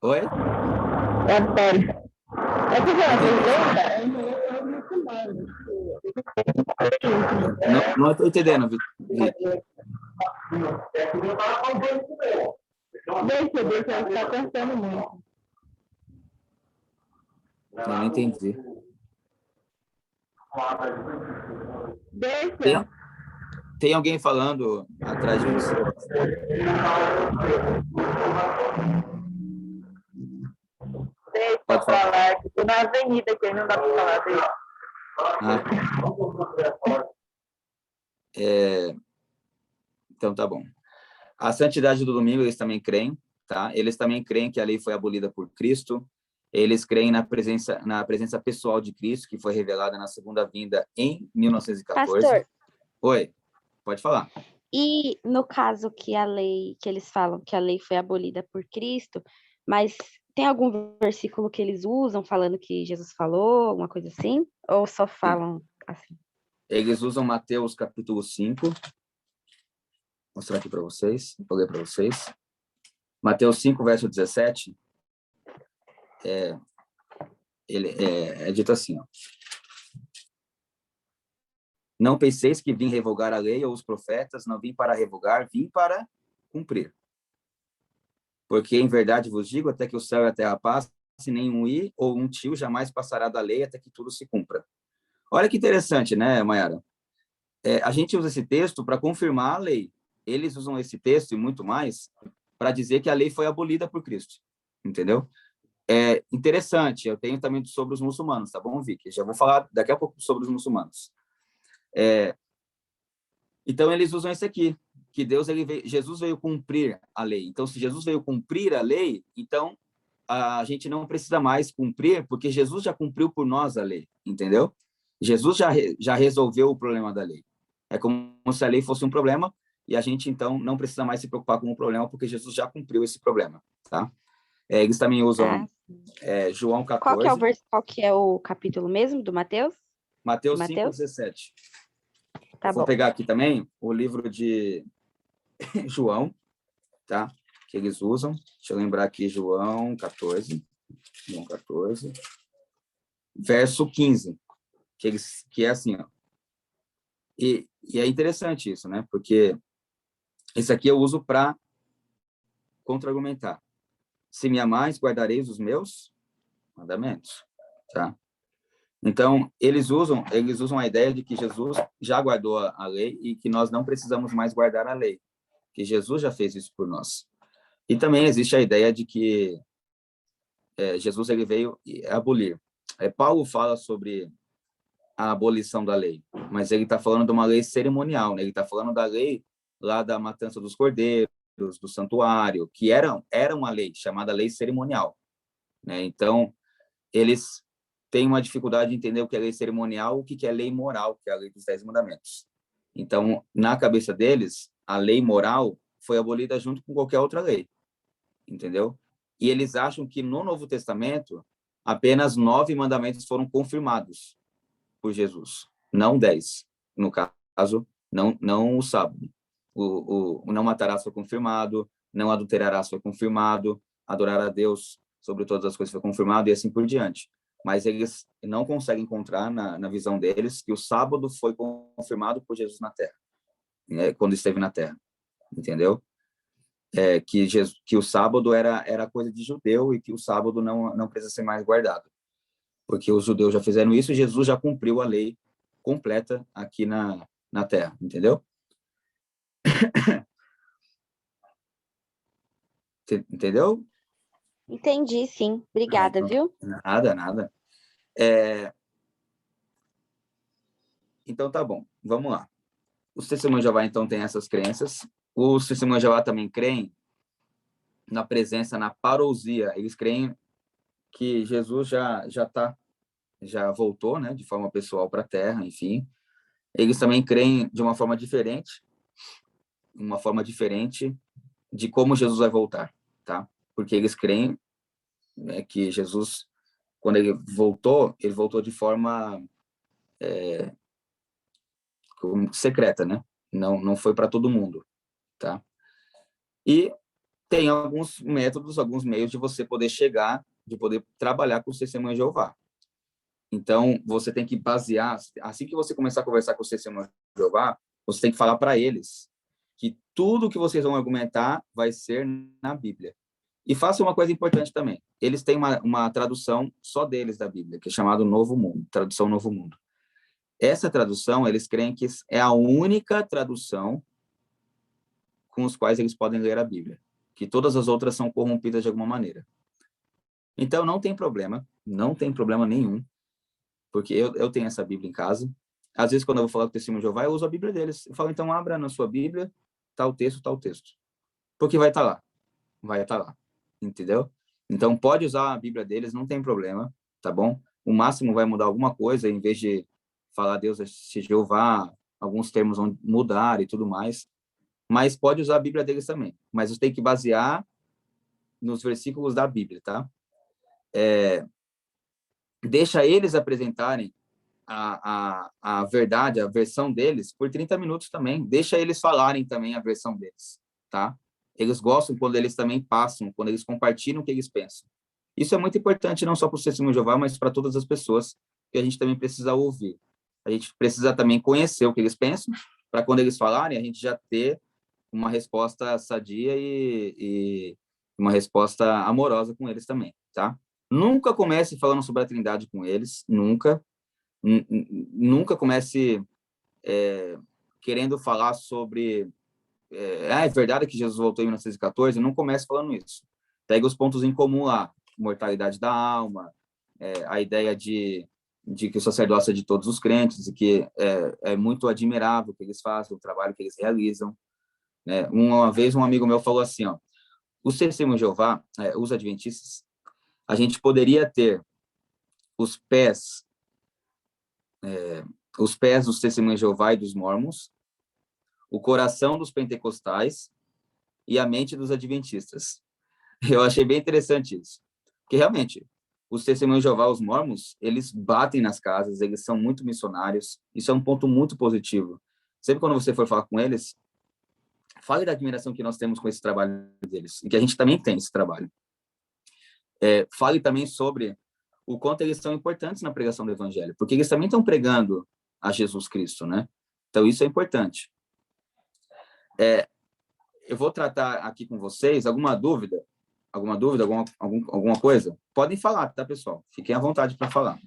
Oi? Pode fazer uma pergunta? Não estou entendendo, Vitor. Deixa, está cortando muito. Eu não entendi. Deixa. Tem alguém falando atrás de você? Deixa eu falar, estou na avenida aqui, não dá para falar dele. Então tá bom. A santidade do domingo, eles também creem, tá? Eles também creem que a lei foi abolida por Cristo. Eles creem na presença pessoal de Cristo, que foi revelada na segunda vinda em 1914. Pastor. Oi, pode falar. E no caso que eles falam que a lei foi abolida por Cristo, mas tem algum versículo que eles usam falando que Jesus falou, alguma coisa assim? Ou só falam assim? Eles usam Mateus capítulo 5. Vou mostrar aqui para vocês, vou ler para vocês. Mateus 5, verso 17. É dito assim, ó. Não penseis que vim revogar a lei ou os profetas, não vim para revogar, vim para cumprir. Porque em verdade vos digo, até que o céu e a terra passem, nem um i ou um tio jamais passará da lei até que tudo se cumpra. Olha que interessante, né, Mayara? A gente usa esse texto para confirmar a lei. Eles usam esse texto e muito mais para dizer que a lei foi abolida por Cristo. Entendeu? É interessante. Eu tenho também sobre os muçulmanos, tá bom, Vicky? Já vou falar daqui a pouco sobre os muçulmanos. Então, eles usam isso aqui, que Jesus veio cumprir a lei. Então, se Jesus veio cumprir a lei, então a gente não precisa mais cumprir, porque Jesus já cumpriu por nós a lei, entendeu? Jesus já resolveu o problema da lei. É como se a lei fosse um problema e a gente, então, não precisa mais se preocupar com o problema, porque Jesus já cumpriu esse problema, tá? Eles também usam João 14. Qual que é o capítulo mesmo do Mateus? Mateus 5:17. Tá Vou bom. pegar aqui também o livro de João, tá? Que eles usam. Deixa eu lembrar aqui, João 14, verso 15, que é assim, ó. E é interessante isso, né? Porque esse aqui eu uso para contra-argumentar. Se me amais, guardareis os meus mandamentos, tá? Então, eles usam a ideia de que Jesus já guardou a lei e que nós não precisamos mais guardar a lei, que Jesus já fez isso por nós. E também existe a ideia de que Jesus ele veio abolir. Paulo fala sobre a abolição da lei, mas ele está falando de uma lei cerimonial, né? Ele está falando da lei lá da matança dos cordeiros, do santuário, que era uma lei chamada lei cerimonial, né? Então, eles têm uma dificuldade de entender o que é lei cerimonial, o que é lei moral, que é a lei dos 10 mandamentos. Então, na cabeça deles, a lei moral foi abolida junto com qualquer outra lei, entendeu? E eles acham que no Novo Testamento, apenas 9 mandamentos foram confirmados por Jesus, não 10. No caso, não o sábado. O não matarás foi confirmado, não adulterarás foi confirmado, adorar a Deus sobre todas as coisas foi confirmado e assim por diante. Mas eles não conseguem encontrar na visão deles que o sábado foi confirmado por Jesus na Terra, quando esteve na Terra, entendeu? Que o sábado era coisa de judeu e que o sábado não precisa ser mais guardado, porque os judeus já fizeram isso e Jesus já cumpriu a lei completa aqui na Terra, entendeu? Entendeu? Entendi, sim. Obrigada, então, viu? Nada. Então, tá bom. Vamos lá. Os Testemunhos de Jeová, então, têm essas crenças. Os Testemunhos de Jeová também creem na presença, na parousia. Eles creem que Jesus já voltou, né, de forma pessoal para a Terra, enfim. Eles também creem de uma forma diferente de como Jesus vai voltar, tá? Porque eles creem, né, que Jesus, quando ele voltou de forma secreta, né? Não foi para todo mundo, tá? E tem alguns métodos, alguns meios de você poder chegar, de poder trabalhar com o Testemunho de Jeová. Então, você tem que basear, assim que você começar a conversar com os testemunhos de Jeová, você tem que falar para eles que tudo que vocês vão argumentar vai ser na Bíblia. E faça uma coisa importante também. Eles têm uma tradução só deles da Bíblia, que é chamada Novo Mundo, tradução Novo Mundo. Essa tradução, eles creem que é a única tradução com os quais eles podem ler a Bíblia, que todas as outras são corrompidas de alguma maneira. Então, não tem problema nenhum, porque eu tenho essa Bíblia em casa. Às vezes, quando eu vou falar com o testemunho de Jeová, eu uso a Bíblia deles. Eu falo, então, abra na sua Bíblia, tal texto, porque vai estar lá, entendeu? Então, pode usar a Bíblia deles, não tem problema, tá bom? O máximo vai mudar alguma coisa, em vez de falar Deus é Jeová, alguns termos vão mudar e tudo mais, mas pode usar a Bíblia deles também. Mas você tem que basear nos versículos da Bíblia, tá? Deixa eles apresentarem a verdade, a versão deles, por 30 minutos também. Deixa eles falarem também a versão deles, tá? Eles gostam quando eles também passam, quando eles compartilham o que eles pensam. Isso é muito importante, não só para o testemunho de Jeová, mas para todas as pessoas, que a gente também precisa ouvir. A gente precisa também conhecer o que eles pensam, para quando eles falarem, a gente já ter uma resposta sadia e uma resposta amorosa com eles também, tá? Nunca comece falando sobre a Trindade com eles, nunca. Nunca comece querendo falar sobre... é verdade que Jesus voltou em 1914, não comece falando isso. Pega os pontos em comum lá, mortalidade da alma, a ideia de que o sacerdócio é de todos os crentes, e que é muito admirável o que eles fazem, o trabalho que eles realizam. Né? Uma vez um amigo meu falou assim, ó, os testemunhos de Jeová, os adventistas, a gente poderia ter os pés dos testemunhos de Jeová e dos mormons, o coração dos pentecostais e a mente dos adventistas. Eu achei bem interessante isso, porque realmente os testemunhos de Jeová, os mormons, eles batem nas casas, eles são muito missionários, isso é um ponto muito positivo. Sempre quando você for falar com eles, fale da admiração que nós temos com esse trabalho deles, e que a gente também tem esse trabalho. Fale também sobre o quanto eles são importantes na pregação do evangelho, porque eles também estão pregando a Jesus Cristo, né? Então, isso é importante. Eu vou tratar aqui com vocês alguma dúvida, alguma coisa? Podem falar, tá, pessoal? Fiquem à vontade para falar.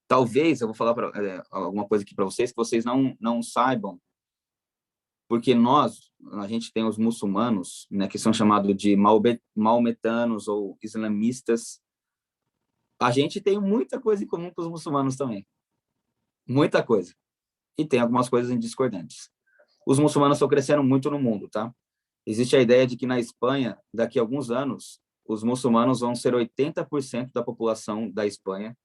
Talvez eu vou falar alguma coisa aqui para vocês que vocês não saibam, porque a gente tem os muçulmanos, né, que são chamados de maometanos ou islamistas. A gente tem muita coisa em comum com os muçulmanos também. Muita coisa. E tem algumas coisas discordantes. Os muçulmanos estão crescendo muito no mundo, tá? Existe a ideia de que na Espanha, daqui a alguns anos, os muçulmanos vão ser 80% da população da Espanha,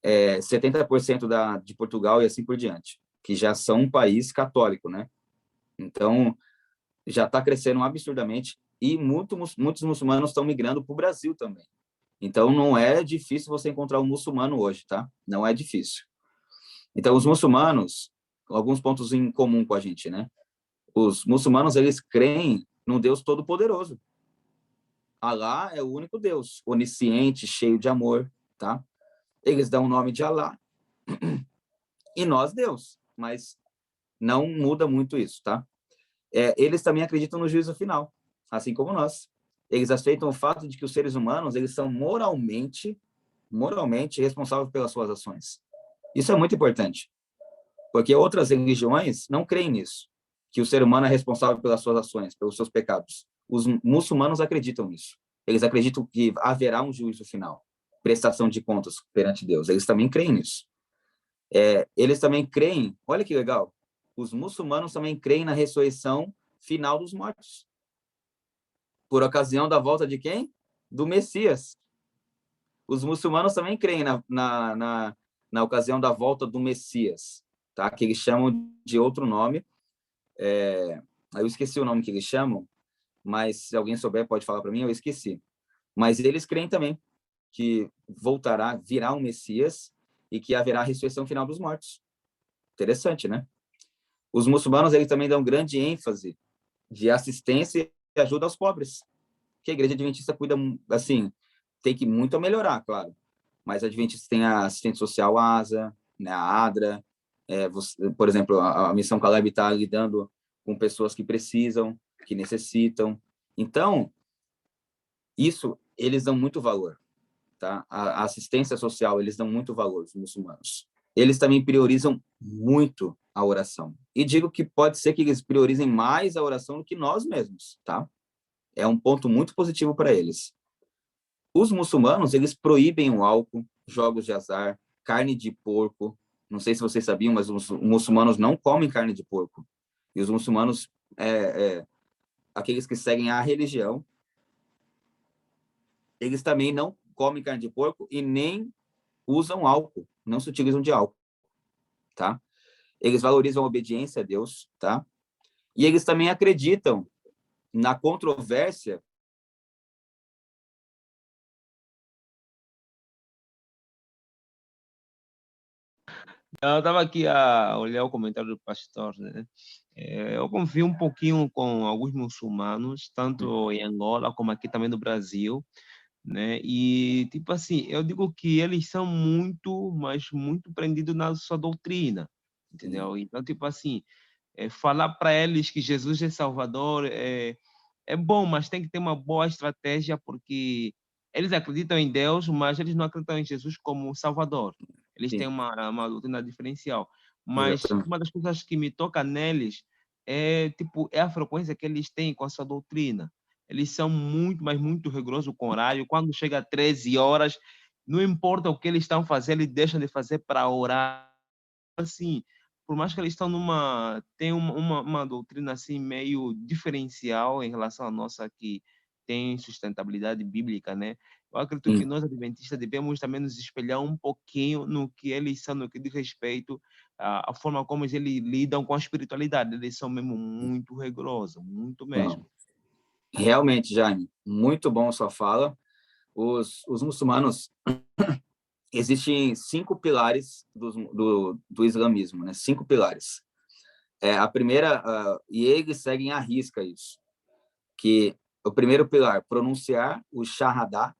70% de Portugal e assim por diante, que já são um país católico, né? Então, já está crescendo absurdamente e muitos muçulmanos estão migrando para o Brasil também. Então, não é difícil você encontrar um muçulmano hoje, tá? Não é difícil. Então, os muçulmanos, alguns pontos em comum com a gente, né? Os muçulmanos, eles creem num Deus todo-poderoso. Alá é o único Deus, onisciente, cheio de amor, tá? Eles dão o nome de Alá e nós, Deus, mas não muda muito isso, tá? Eles também acreditam no juízo final, assim como nós. Eles aceitam o fato de que os seres humanos, eles são moralmente responsáveis pelas suas ações. Isso é muito importante, porque outras religiões não creem nisso, que o ser humano é responsável pelas suas ações, pelos seus pecados. Os muçulmanos acreditam nisso. Eles acreditam que haverá um juízo final, prestação de contas perante Deus. Eles também creem nisso. Eles também creem, olha que legal, os muçulmanos também creem na ressurreição final dos mortos, por ocasião da volta de quem? Do Messias. Os muçulmanos também creem na ocasião da volta do Messias, tá? Que eles chamam de outro nome. Eu esqueci o nome que eles chamam, mas se alguém souber pode falar para mim, eu esqueci. Mas eles creem também que virá um Messias e que haverá a ressurreição final dos mortos. Interessante, né? Os muçulmanos, eles também dão grande ênfase de assistência e ajuda aos pobres. que a igreja adventista cuida, assim, tem que muito a melhorar, claro, mas a adventista tem a assistente social ASA, né, a ADRA, por exemplo, a Missão Caleb está lidando com pessoas que precisam, que necessitam. Então, isso, eles dão muito valor, tá? A assistência social, eles dão muito valor, os muçulmanos. Eles também priorizam muito a oração. E digo que pode ser que eles priorizem mais a oração do que nós mesmos, tá? É um ponto muito positivo para eles. Os muçulmanos, eles proíbem o álcool, jogos de azar, carne de porco. Não sei se vocês sabiam, mas os muçulmanos não comem carne de porco. E os muçulmanos, aqueles que seguem a religião, eles também não comem carne de porco e nem usam álcool, não se utilizam de álcool, tá? Eles valorizam a obediência a Deus, tá? E eles também acreditam na controvérsia Eu estava aqui a olhar o comentário do pastor, né? Eu confio um pouquinho com alguns muçulmanos, tanto em Angola como aqui também no Brasil, né? E, tipo assim, eu digo que eles são muito, mas muito prendidos na sua doutrina, entendeu? Então, tipo assim, falar para eles que Jesus é Salvador é bom, mas tem que ter uma boa estratégia, porque eles acreditam em Deus, mas eles não acreditam em Jesus como Salvador. Eles têm uma doutrina diferencial. Mas uma das coisas que me toca neles é a frequência que eles têm com a sua doutrina. Eles são muito, mas muito rigorosos com o horário. Quando chega a 13 horas, não importa o que eles estão fazendo, eles deixam de fazer para orar. Assim, por mais que eles estão tem uma doutrina assim meio diferencial em relação à nossa, que tem sustentabilidade bíblica, né? Eu acredito que nós adventistas devemos também nos espelhar um pouquinho no que eles são, no que diz respeito à forma como eles lidam com a espiritualidade. Eles são mesmo muito rigorosos, muito mesmo. Realmente, Jaime, muito bom a sua fala. Os muçulmanos, existem 5 pilares do islamismo, né? 5 pilares. A primeira, e eles seguem à risca isso, que o primeiro pilar, pronunciar o Shahadá,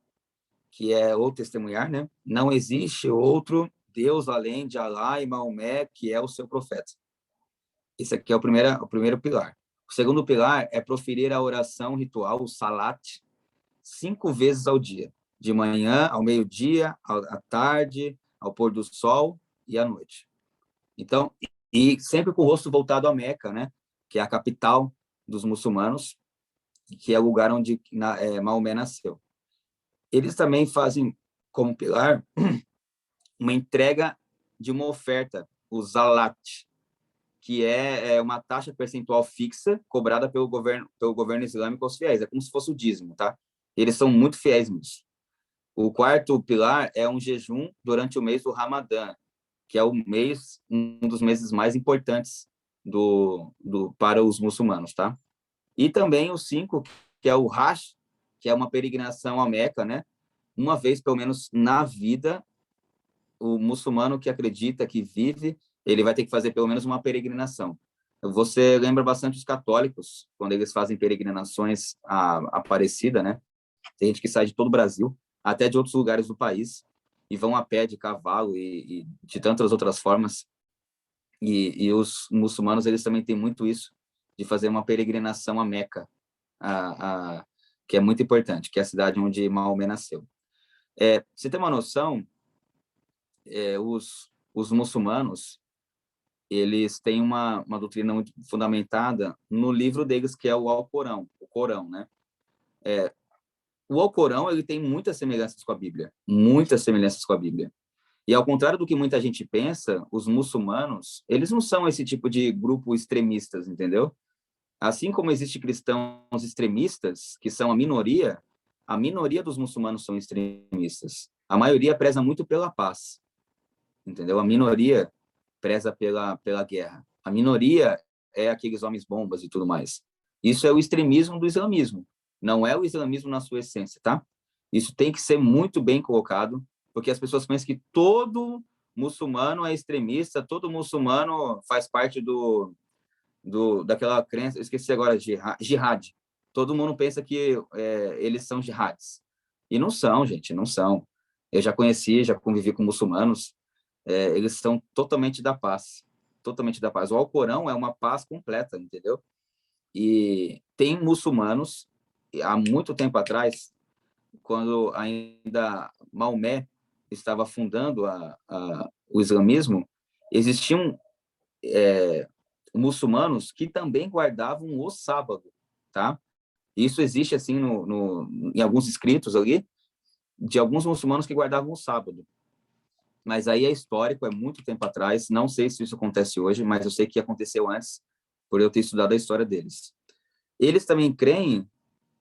que é o testemunhar, né? Não existe outro Deus além de Alá e Maomé, que é o seu profeta. Esse aqui é o primeiro pilar. O segundo pilar é proferir a oração ritual, o salat, 5 vezes ao dia. De manhã, ao meio-dia, à tarde, ao pôr do sol e à noite. Então, e sempre com o rosto voltado a Meca, né? Que é a capital dos muçulmanos, que é o lugar onde Maomé nasceu. Eles também fazem como pilar uma entrega de uma oferta, o zalat, que é uma taxa percentual fixa cobrada pelo governo islâmico aos fiéis. É como se fosse o dízimo, tá? Eles são muito fiéis nisso. O quarto pilar é um jejum durante o mês do Ramadã, que é um dos meses mais importantes para os muçulmanos, tá? E também o 5, que é o Hajj, que é uma peregrinação à Meca, né? Uma vez, pelo menos, na vida, o muçulmano que acredita, que vive, ele vai ter que fazer pelo menos uma peregrinação. Você lembra bastante os católicos, quando eles fazem peregrinações à Aparecida, né? Tem gente que sai de todo o Brasil, até de outros lugares do país, e vão a pé, de cavalo e de tantas outras formas. E os muçulmanos, eles também têm muito isso, de fazer uma peregrinação a Meca, que é muito importante, que é a cidade onde Maomé nasceu. Você tem uma noção, os muçulmanos, eles têm uma doutrina muito fundamentada no livro deles, que é o Alcorão, o Corão, né? O Alcorão, ele tem muitas semelhanças com a Bíblia, muitas semelhanças com a Bíblia. E ao contrário do que muita gente pensa, os muçulmanos, eles não são esse tipo de grupo extremistas, entendeu? Assim como existem cristãos extremistas, que são a minoria dos muçulmanos são extremistas. A maioria preza muito pela paz, entendeu? A minoria preza pela guerra. A minoria é aqueles homens bombas e tudo mais. Isso é o extremismo do islamismo. Não é o islamismo na sua essência, tá? Isso tem que ser muito bem colocado, porque as pessoas pensam que todo muçulmano é extremista, todo muçulmano faz parte daquela crença, eu esqueci agora, jihad. todo mundo pensa que eles são jihadis. E não são, gente, não são. Eu já conheci, já convivi com muçulmanos, eles são totalmente da paz. Totalmente da paz. O Alcorão é uma paz completa, entendeu? E tem muçulmanos, há muito tempo atrás, quando ainda Maomé estava fundando o islamismo, existiam muçulmanos que também guardavam o sábado, tá? Isso existe, assim, em alguns escritos ali, de alguns muçulmanos que guardavam o sábado. Mas aí é histórico, é muito tempo atrás, não sei se isso acontece hoje, mas eu sei que aconteceu antes, por eu ter estudado a história deles. Eles também creem,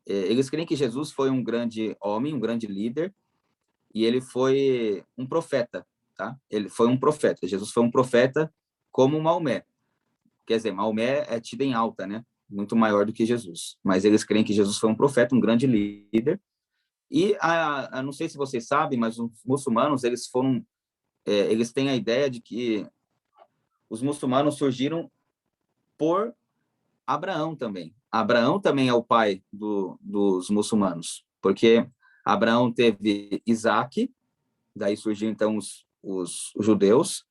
eles creem que Jesus foi um grande homem, um grande líder, e ele foi um profeta, tá? Ele foi um profeta. Jesus foi um profeta como Maomé. Quer dizer, Maomé é tido em alta, né? Muito maior do que Jesus. Mas eles creem que Jesus foi um profeta, um grande líder. E não sei se vocês sabem, mas os muçulmanos, eles têm a ideia de que os muçulmanos surgiram por Abraão também. Abraão também é o pai dos muçulmanos, porque Abraão teve Isaac, daí surgiu então os judeus,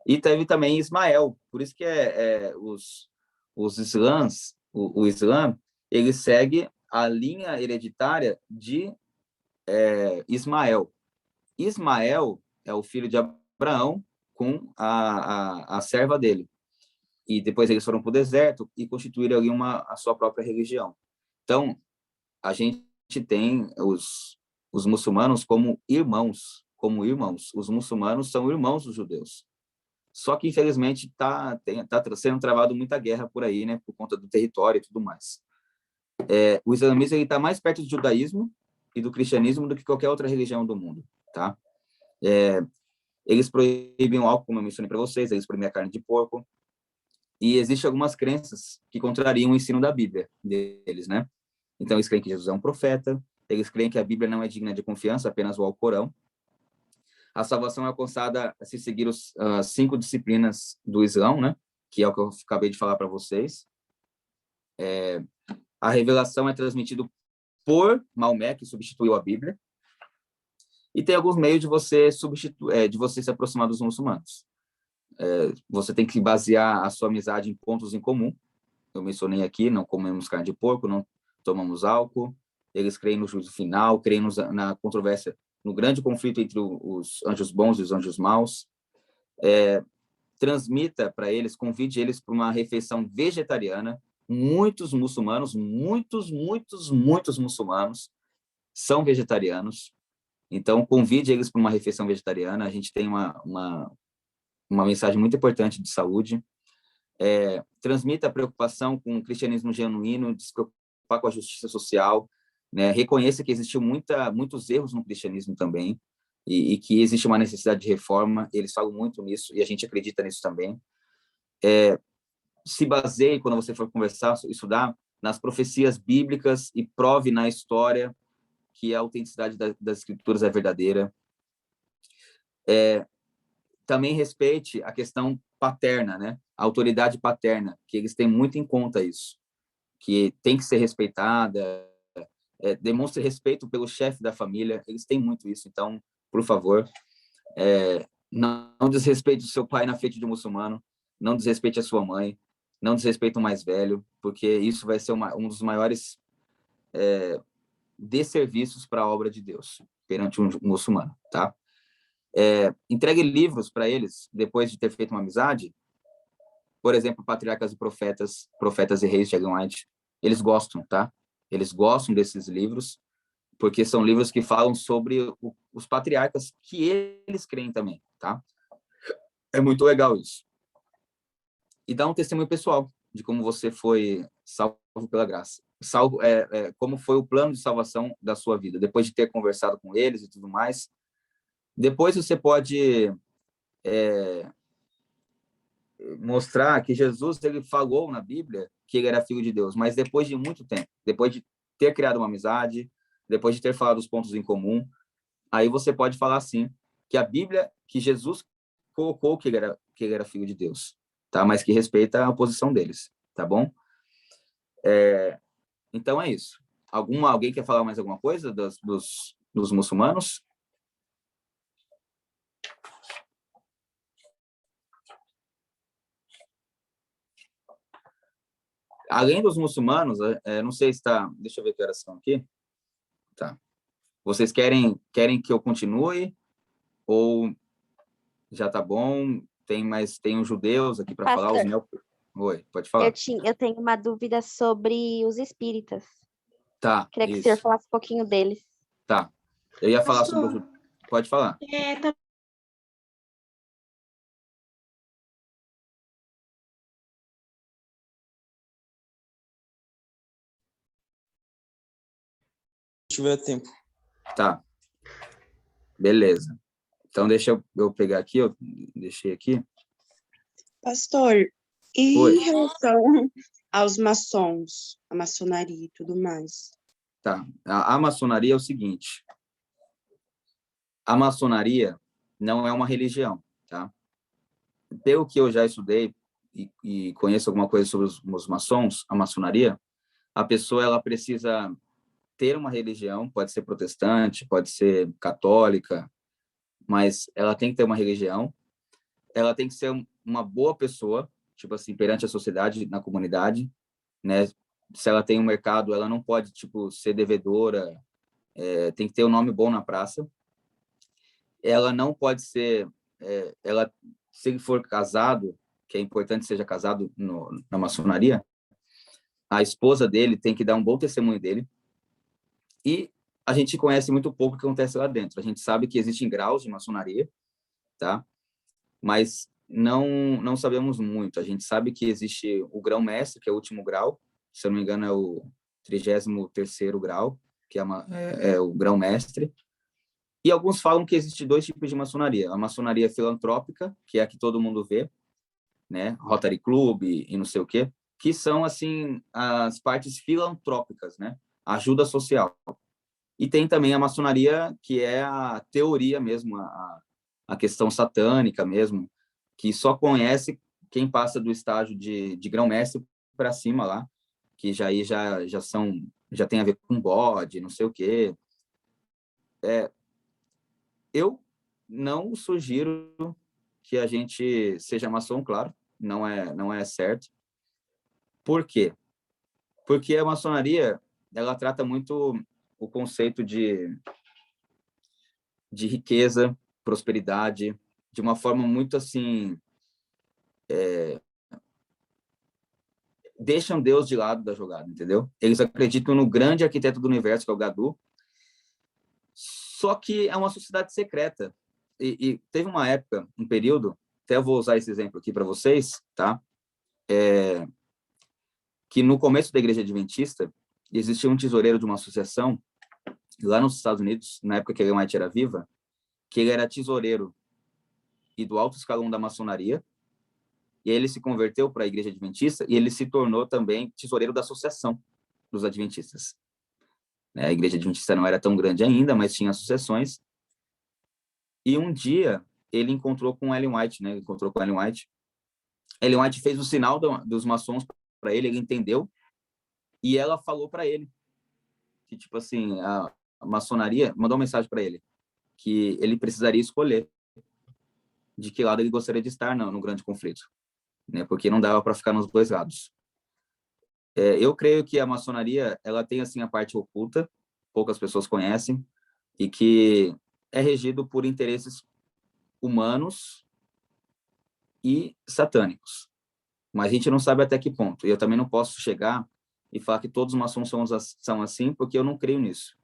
e teve também Ismael. Por isso que o Islã, ele segue a linha hereditária de Ismael. Ismael é o filho de Abraão com a serva dele. E depois eles foram para o deserto e constituíram ali a sua própria religião. Então, a gente tem os muçulmanos como irmãos. Os muçulmanos são irmãos dos judeus. Só que, infelizmente, está sendo travado muita guerra por aí, né, por conta do território e tudo mais. O islamismo está mais perto do judaísmo e do cristianismo do que qualquer outra religião do mundo, tá? Eles proíbem o álcool, como eu mencionei para vocês, eles proíbem a carne de porco, e existem algumas crenças que contrariam o ensino da Bíblia deles, né? Então, eles creem que Jesus é um profeta, eles creem que a Bíblia não é digna de confiança, apenas o Alcorão. A salvação é alcançada se seguir as 5 disciplinas do Islã, né? Que é o que eu acabei de falar para vocês. A revelação é transmitida por Maomé, que substituiu a Bíblia. E tem alguns meios de você se aproximar dos muçulmanos. Você tem que basear a sua amizade em pontos em comum. Eu mencionei aqui, não comemos carne de porco, não tomamos álcool. Eles creem no juízo final, creem na controvérsia, no grande conflito entre os anjos bons e os anjos maus. Transmita para eles, convide eles para uma refeição vegetariana. Muitos muçulmanos, muitos muçulmanos são vegetarianos. Então, convide eles para uma refeição vegetariana. A gente tem uma mensagem muito importante de saúde. Transmita a preocupação com o cristianismo genuíno, de se preocupar com a justiça social, né? Reconheça que existiu muitos erros no cristianismo também, e que existe uma necessidade de reforma. Eles falam muito nisso, e a gente acredita nisso também. Se baseie, quando você for conversar, estudar, nas profecias bíblicas e prove na história que a autenticidade das escrituras é verdadeira. Também respeite a questão paterna, né? A autoridade paterna, que eles têm muito em conta isso, que tem que ser respeitada. Demonstre respeito pelo chefe da família, eles têm muito isso. Então, por favor, não desrespeite o seu pai na frente de um muçulmano, não desrespeite a sua mãe, não desrespeite o mais velho, porque isso vai ser um dos maiores desserviços para a obra de Deus perante um muçulmano, tá? Entregue livros para eles depois de ter feito uma amizade. Por exemplo, Patriarcas e Profetas e Reis de Ellen White. Eles gostam, tá? Eles gostam desses livros, porque são livros que falam sobre os patriarcas que eles creem também, tá? É muito legal isso. E dá um testemunho pessoal de como você foi salvo pela graça. Como foi o plano de salvação da sua vida, depois de ter conversado com eles e tudo mais. Depois você pode mostrar que Jesus, ele falou na Bíblia que ele era filho de Deus, mas depois de muito tempo, depois de ter criado uma amizade, depois de ter falado os pontos em comum, aí você pode falar assim, que a Bíblia, que Jesus colocou que ele era filho de Deus, tá? Mas que respeita a posição deles, tá bom? Então é isso. Alguém quer falar mais alguma coisa dos muçulmanos? Além dos muçulmanos, não sei se está... Deixa eu ver que horas são aqui. Tá. Vocês querem que eu continue? Ou já tá bom? Tem os judeus aqui para falar? Oi, pode falar. Eu tenho uma dúvida sobre os espíritas. Tá, Queria que o senhor falasse um pouquinho deles. Tá. Eu ia falar sobre... Pode falar. Se tiver tempo. Tá. Beleza. Então, deixa eu pegar aqui, eu deixei aqui. Pastor, e Oi. em relação aos maçons, a maçonaria e tudo mais? Tá. A maçonaria é o seguinte. A maçonaria não é uma religião, tá? Pelo que eu já estudei e conheço alguma coisa sobre os maçons, a maçonaria, a pessoa ela precisa ter uma religião, pode ser protestante, pode ser católica, mas ela tem que ter uma religião, ela tem que ser uma boa pessoa, tipo assim, perante a sociedade, na comunidade, né? Se ela tem um mercado, ela não pode, tipo, ser devedora, tem que ter um nome bom na praça. Ela não pode ser, se ele for casado, que é importante que seja casado na maçonaria, a esposa dele tem que dar um bom testemunho dele. E a gente conhece muito pouco o que acontece lá dentro. A gente sabe que existem graus de maçonaria, tá? Mas não sabemos muito. A gente sabe que existe o grão-mestre, que é o último grau, se eu não me engano é o 33º grau, que é o grão-mestre. E alguns falam que existem 2 tipos de maçonaria. A maçonaria filantrópica, que é a que todo mundo vê, né? Rotary Club e não sei o quê, que são, assim, as partes filantrópicas, né? Ajuda social. E tem também a maçonaria, que é a teoria mesmo, a questão satânica mesmo, que só conhece quem passa do estágio de grão-mestre para cima lá, que já tem a ver com bode, não sei o quê. Eu não sugiro que a gente seja maçom, claro, não é certo. Por quê? Porque a maçonaria, ela trata muito o conceito de riqueza, prosperidade, de uma forma muito assim, deixam Deus de lado da jogada, entendeu? Eles acreditam no grande arquiteto do universo, que é o Gadu, só que é uma sociedade secreta. E teve uma época, um período, até eu vou usar esse exemplo aqui para vocês, tá? Que no começo da Igreja Adventista, existia um tesoureiro de uma associação, lá nos Estados Unidos, na época que a Ellen White era viva, que ele era tesoureiro e do alto escalão da maçonaria, e ele se converteu para a Igreja Adventista e ele se tornou também tesoureiro da Associação dos Adventistas. A Igreja Adventista não era tão grande ainda, mas tinha associações. E um dia ele encontrou com Ellen White, né? Encontrou com Ellen White. Ellen White fez o sinal dos maçons para ele entendeu, e ela falou para ele que, tipo assim, a maçonaria mandou uma mensagem para ele que ele precisaria escolher de que lado ele gostaria de estar no grande conflito, né? Porque não dava para ficar nos 2 lados. Eu creio que a maçonaria ela tem assim a parte oculta, poucas pessoas conhecem, e que é regido por interesses humanos e satânicos. Mas a gente não sabe até que ponto. E eu também não posso chegar e falar que todos os maçons são assim, porque eu não creio nisso.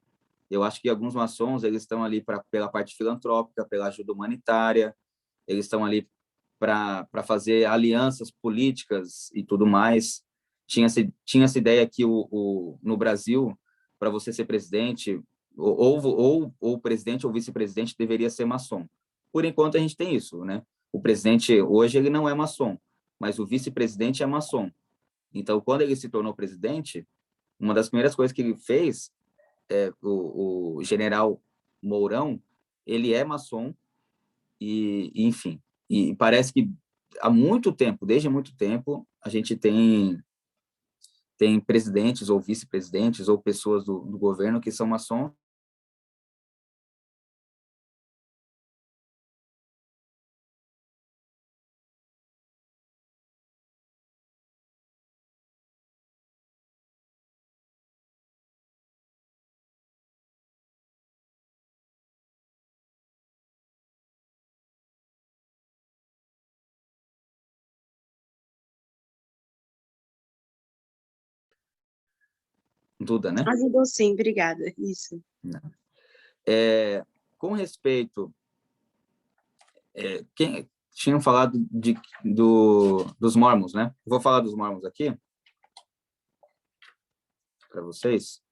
Eu acho que alguns maçons eles estão ali pela parte filantrópica, pela ajuda humanitária, eles estão ali para fazer alianças políticas e tudo mais. Tinha essa ideia que no Brasil, para você ser presidente, ou o presidente ou vice-presidente deveria ser maçom. Por enquanto, a gente tem isso, né? O presidente, hoje, ele não é maçom, mas o vice-presidente é maçom. Então, quando ele se tornou presidente, uma das primeiras coisas que ele fez, o general Mourão, ele é maçom, enfim. E parece que há muito tempo, desde muito tempo, a gente tem tem presidentes ou vice-presidentes ou pessoas do governo que são maçons. Duda, né? Ajudou sim, obrigada. Isso. Com respeito, quem tinham falado dos mormons, né? Vou falar dos mormons aqui para vocês.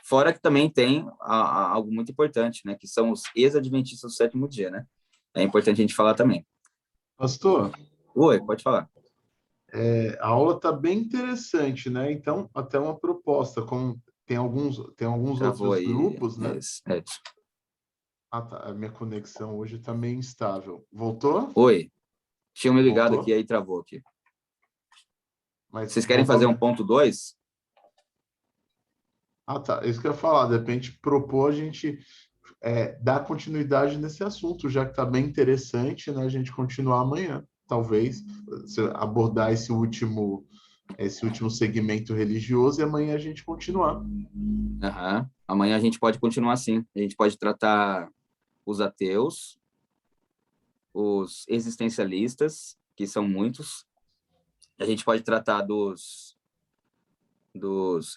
Fora que também tem algo muito importante, né? Que são os ex-adventistas do sétimo dia, né? É importante a gente falar também. Pastor? Oi, pode falar. A aula está bem interessante, né? Então, até uma proposta, como tem alguns outros aí, grupos, né? Edson. Ah, tá. A minha conexão hoje está meio instável. Voltou? Oi. Tinha me ligado Voltou? aqui, aí travou aqui. Mas vocês querem fazer um ponto 2? Ah, tá. Isso que eu ia falar. De repente, propor a gente dar continuidade nesse assunto, já que está bem interessante, né? A gente continuar amanhã, talvez, abordar esse último segmento religioso e amanhã a gente continuar. Amanhã a gente pode continuar sim. A gente pode tratar os ateus, os existencialistas, que são muitos. A gente pode tratar dos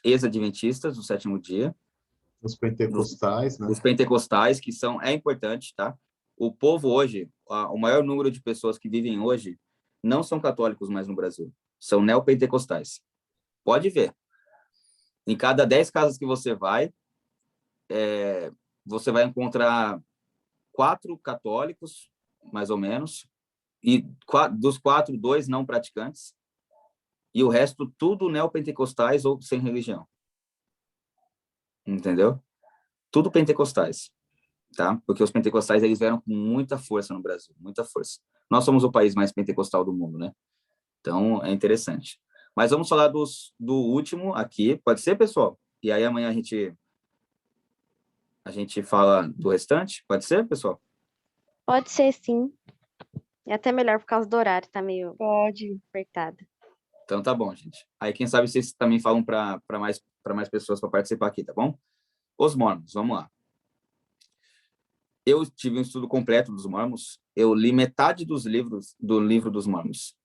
ex-adventistas do sétimo dia. Os pentecostais, né? Os pentecostais, que é importante, tá? O povo hoje, o maior número de pessoas que vivem hoje, não são católicos mais no Brasil. São neopentecostais. Pode ver. Em cada 10 casas que você vai encontrar 4 católicos, mais ou menos, e dos 4, 2 não praticantes, e o resto tudo neopentecostais ou sem religião. Entendeu? Tudo pentecostais, tá? Porque os pentecostais, eles vieram com muita força no Brasil, muita força. Nós somos o país mais pentecostal do mundo, né? Então, é interessante. Mas vamos falar do último aqui, pode ser, pessoal? E aí amanhã a gente fala do restante, pode ser, pessoal? Pode ser, sim. É até melhor por causa do horário, tá meio apertado. Então tá bom, gente. Aí quem sabe vocês também falam para mais pessoas para participar aqui, tá bom? Os mormons, vamos lá. Eu tive um estudo completo dos mormons. Eu li metade dos livros do livro dos mormons.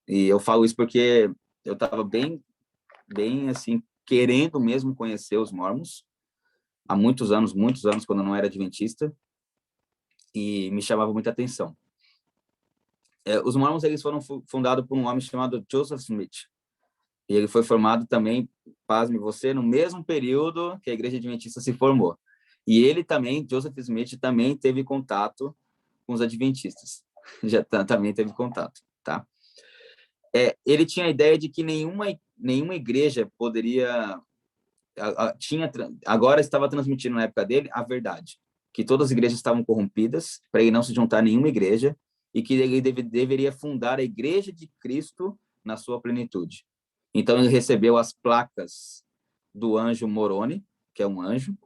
E eu falo isso porque eu estava bem assim, querendo mesmo conhecer os mormons há muitos anos, quando eu não era adventista, e me chamava muita atenção. Os mormons, eles foram fundados por um homem chamado Joseph Smith. E ele foi formado também, pasme você, no mesmo período que a Igreja Adventista se formou. E ele também, Joseph Smith, também teve contato com os adventistas. Também teve contato, tá? Ele tinha a ideia de que nenhuma igreja poderia... agora estava transmitindo na época dele a verdade, que todas as igrejas estavam corrompidas, para ele não se juntar a nenhuma igreja, e que ele deveria fundar a Igreja de Cristo na sua plenitude. Então, ele recebeu as placas do anjo Moroni, que é um anjo,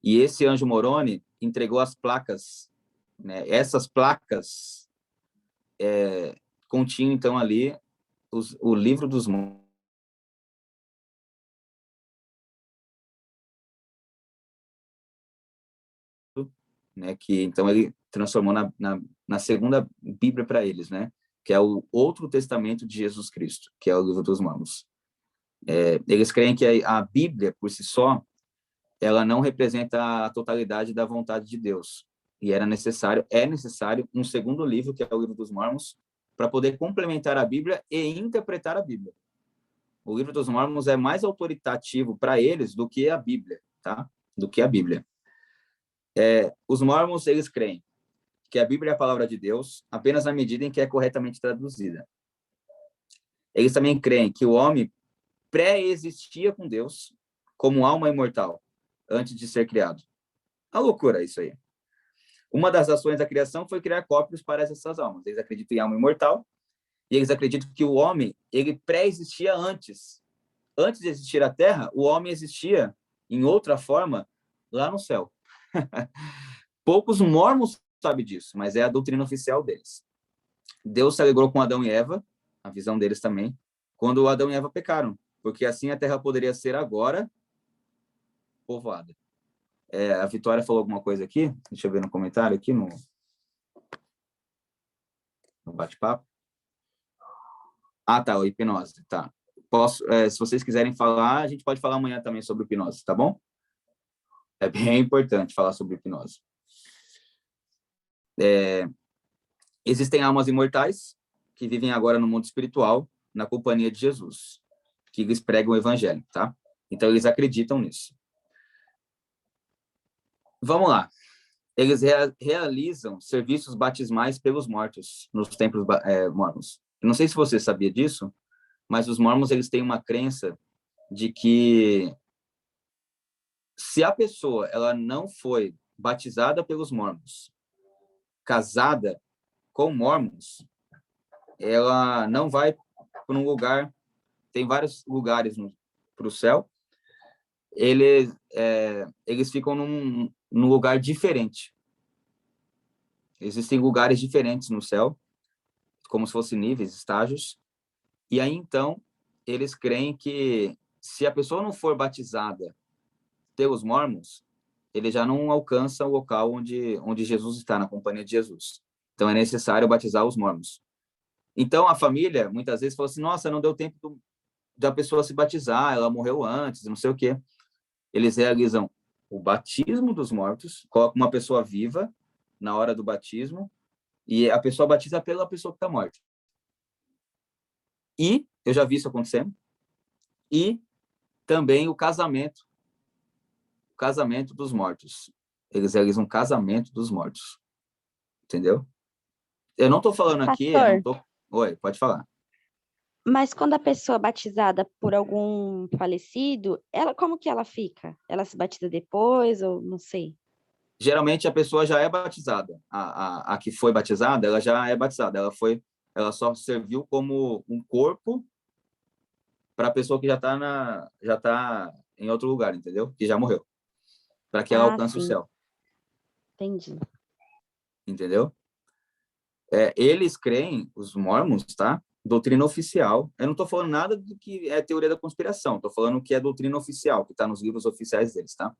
e esse anjo Moroni entregou as placas, né? Essas placas continham, então, ali o livro dos mormons, né? Que então ele transformou na segunda Bíblia para eles, né? Que é o outro testamento de Jesus Cristo, que é o livro dos mormons. Eles creem que a Bíblia, por si só, ela não representa a totalidade da vontade de Deus. E é necessário um segundo livro, que é o livro dos mormons, para poder complementar a Bíblia e interpretar a Bíblia. O livro dos mormons é mais autoritativo para eles do que a Bíblia, tá? Do que a Bíblia. Os mormons, eles creem que a Bíblia é a palavra de Deus apenas na medida em que é corretamente traduzida. Eles também creem que o homem pré-existia com Deus como alma imortal antes de ser criado. A loucura isso aí. Uma das ações da criação foi criar corpos para essas almas. Eles acreditam em alma imortal E eles acreditam que o homem, ele pré-existia antes. Antes de existir a Terra, o homem existia em outra forma lá no céu. Poucos mormons sabem disso, mas é a doutrina oficial deles. Deus se alegrou com Adão e Eva, a visão deles também, quando Adão e Eva pecaram, porque assim a Terra poderia ser agora povoada. A Vitória falou alguma coisa aqui? Deixa eu ver no comentário aqui, no bate-papo. Ah, tá, a hipnose, tá. Se vocês quiserem falar, a gente pode falar amanhã também sobre hipnose, tá bom? É bem importante falar sobre hipnose. Existem almas imortais que vivem agora no mundo espiritual, na companhia de Jesus, que eles pregam o evangelho, tá? Então, eles acreditam nisso. Vamos lá. Eles realizam serviços batismais pelos mortos nos templos mormons. Eu não sei se você sabia disso, mas os mormons, eles têm uma crença de que se a pessoa ela não foi batizada pelos mormons, casada com mormons, ela não vai para um lugar, tem vários lugares para o céu, eles ficam num lugar diferente. Existem lugares diferentes no céu, como se fossem níveis, estágios, e aí então eles creem que se a pessoa não for batizada pelos mormons, ele já não alcança o local onde Jesus está, na companhia de Jesus. Então é necessário batizar os mormons. Então a família muitas vezes fala assim: nossa, não deu tempo da pessoa se batizar, ela morreu antes, não sei o quê. Eles realizam o batismo dos mortos, colocam uma pessoa viva na hora do batismo, e a pessoa batiza pela pessoa que está morta. E eu já vi isso acontecendo. E também o casamento dos mortos. Eles realizam um casamento dos mortos. Entendeu? Eu não estou falando aqui... Oi, pode falar. Mas quando a pessoa é batizada por algum falecido, como que ela fica? Ela se batiza depois ou não sei? Geralmente a pessoa já é batizada. A que foi batizada, ela já é batizada. Ela só serviu como um corpo para a pessoa que já está em outro lugar, entendeu? Que já morreu. Para que ela alcance o céu. Entendi. Entendeu? Eles creem, os mormons, tá? Doutrina oficial. Eu não estou falando nada do que é teoria da conspiração. Estou falando que é doutrina oficial, que está nos livros oficiais deles, tá?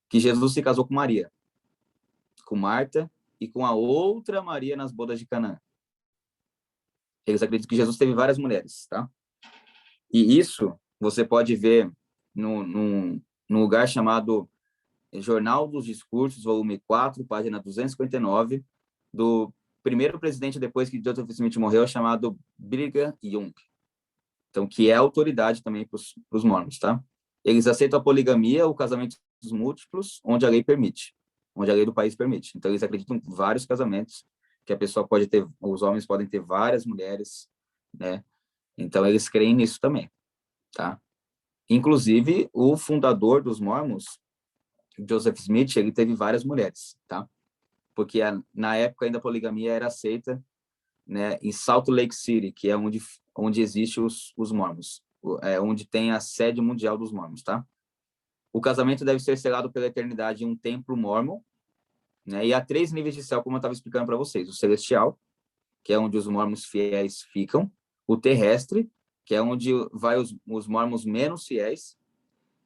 Que Jesus se casou com Maria, com Marta e com a outra Maria nas bodas de Canaã. Eles acreditam que Jesus teve várias mulheres, tá? E isso você pode ver num lugar chamado Jornal dos Discursos, volume 4, página 259, do primeiro presidente depois que Joseph Smith morreu, chamado Brigham Young. Então, que é autoridade também para os mormons, tá? Eles aceitam a poligamia, o casamento dos múltiplos, onde a lei permite, onde a lei do país permite. Então, eles acreditam em vários casamentos, que a pessoa pode ter, os homens podem ter várias mulheres, né? Então, eles creem nisso também, tá? Inclusive, o fundador dos mormons, Joseph Smith, ele teve várias mulheres, tá? Porque na época ainda a poligamia era aceita, né, em Salt Lake City, que é onde existe os mormons, onde tem a sede mundial dos mormons, tá? O casamento deve ser selado pela eternidade em um templo mormon, né? E há 3 níveis de céu, como eu estava explicando para vocês: o celestial, que é onde os mormons fiéis ficam; o terrestre, que é onde vai os mormons menos fiéis;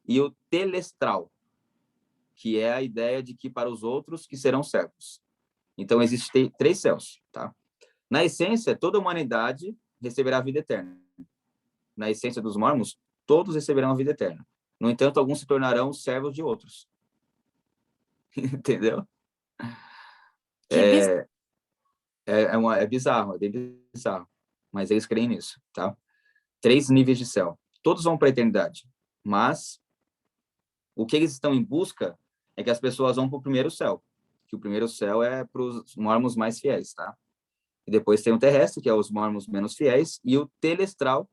e o telestral, que é a ideia de que para os outros que serão servos. Então, existem 3 céus, tá? Na essência, toda a humanidade receberá a vida eterna. Na essência dos mormons, todos receberão a vida eterna. No entanto, alguns se tornarão servos de outros. Entendeu? É bizarro, é bem bizarro. Mas eles creem nisso, tá? 3 níveis de céu. Todos vão para a eternidade. Mas o que eles estão em busca é que as pessoas vão para o primeiro céu. Que o primeiro céu é para os mormons mais fiéis, tá? E depois tem o terrestre, que é os mormons menos fiéis, e o telestral,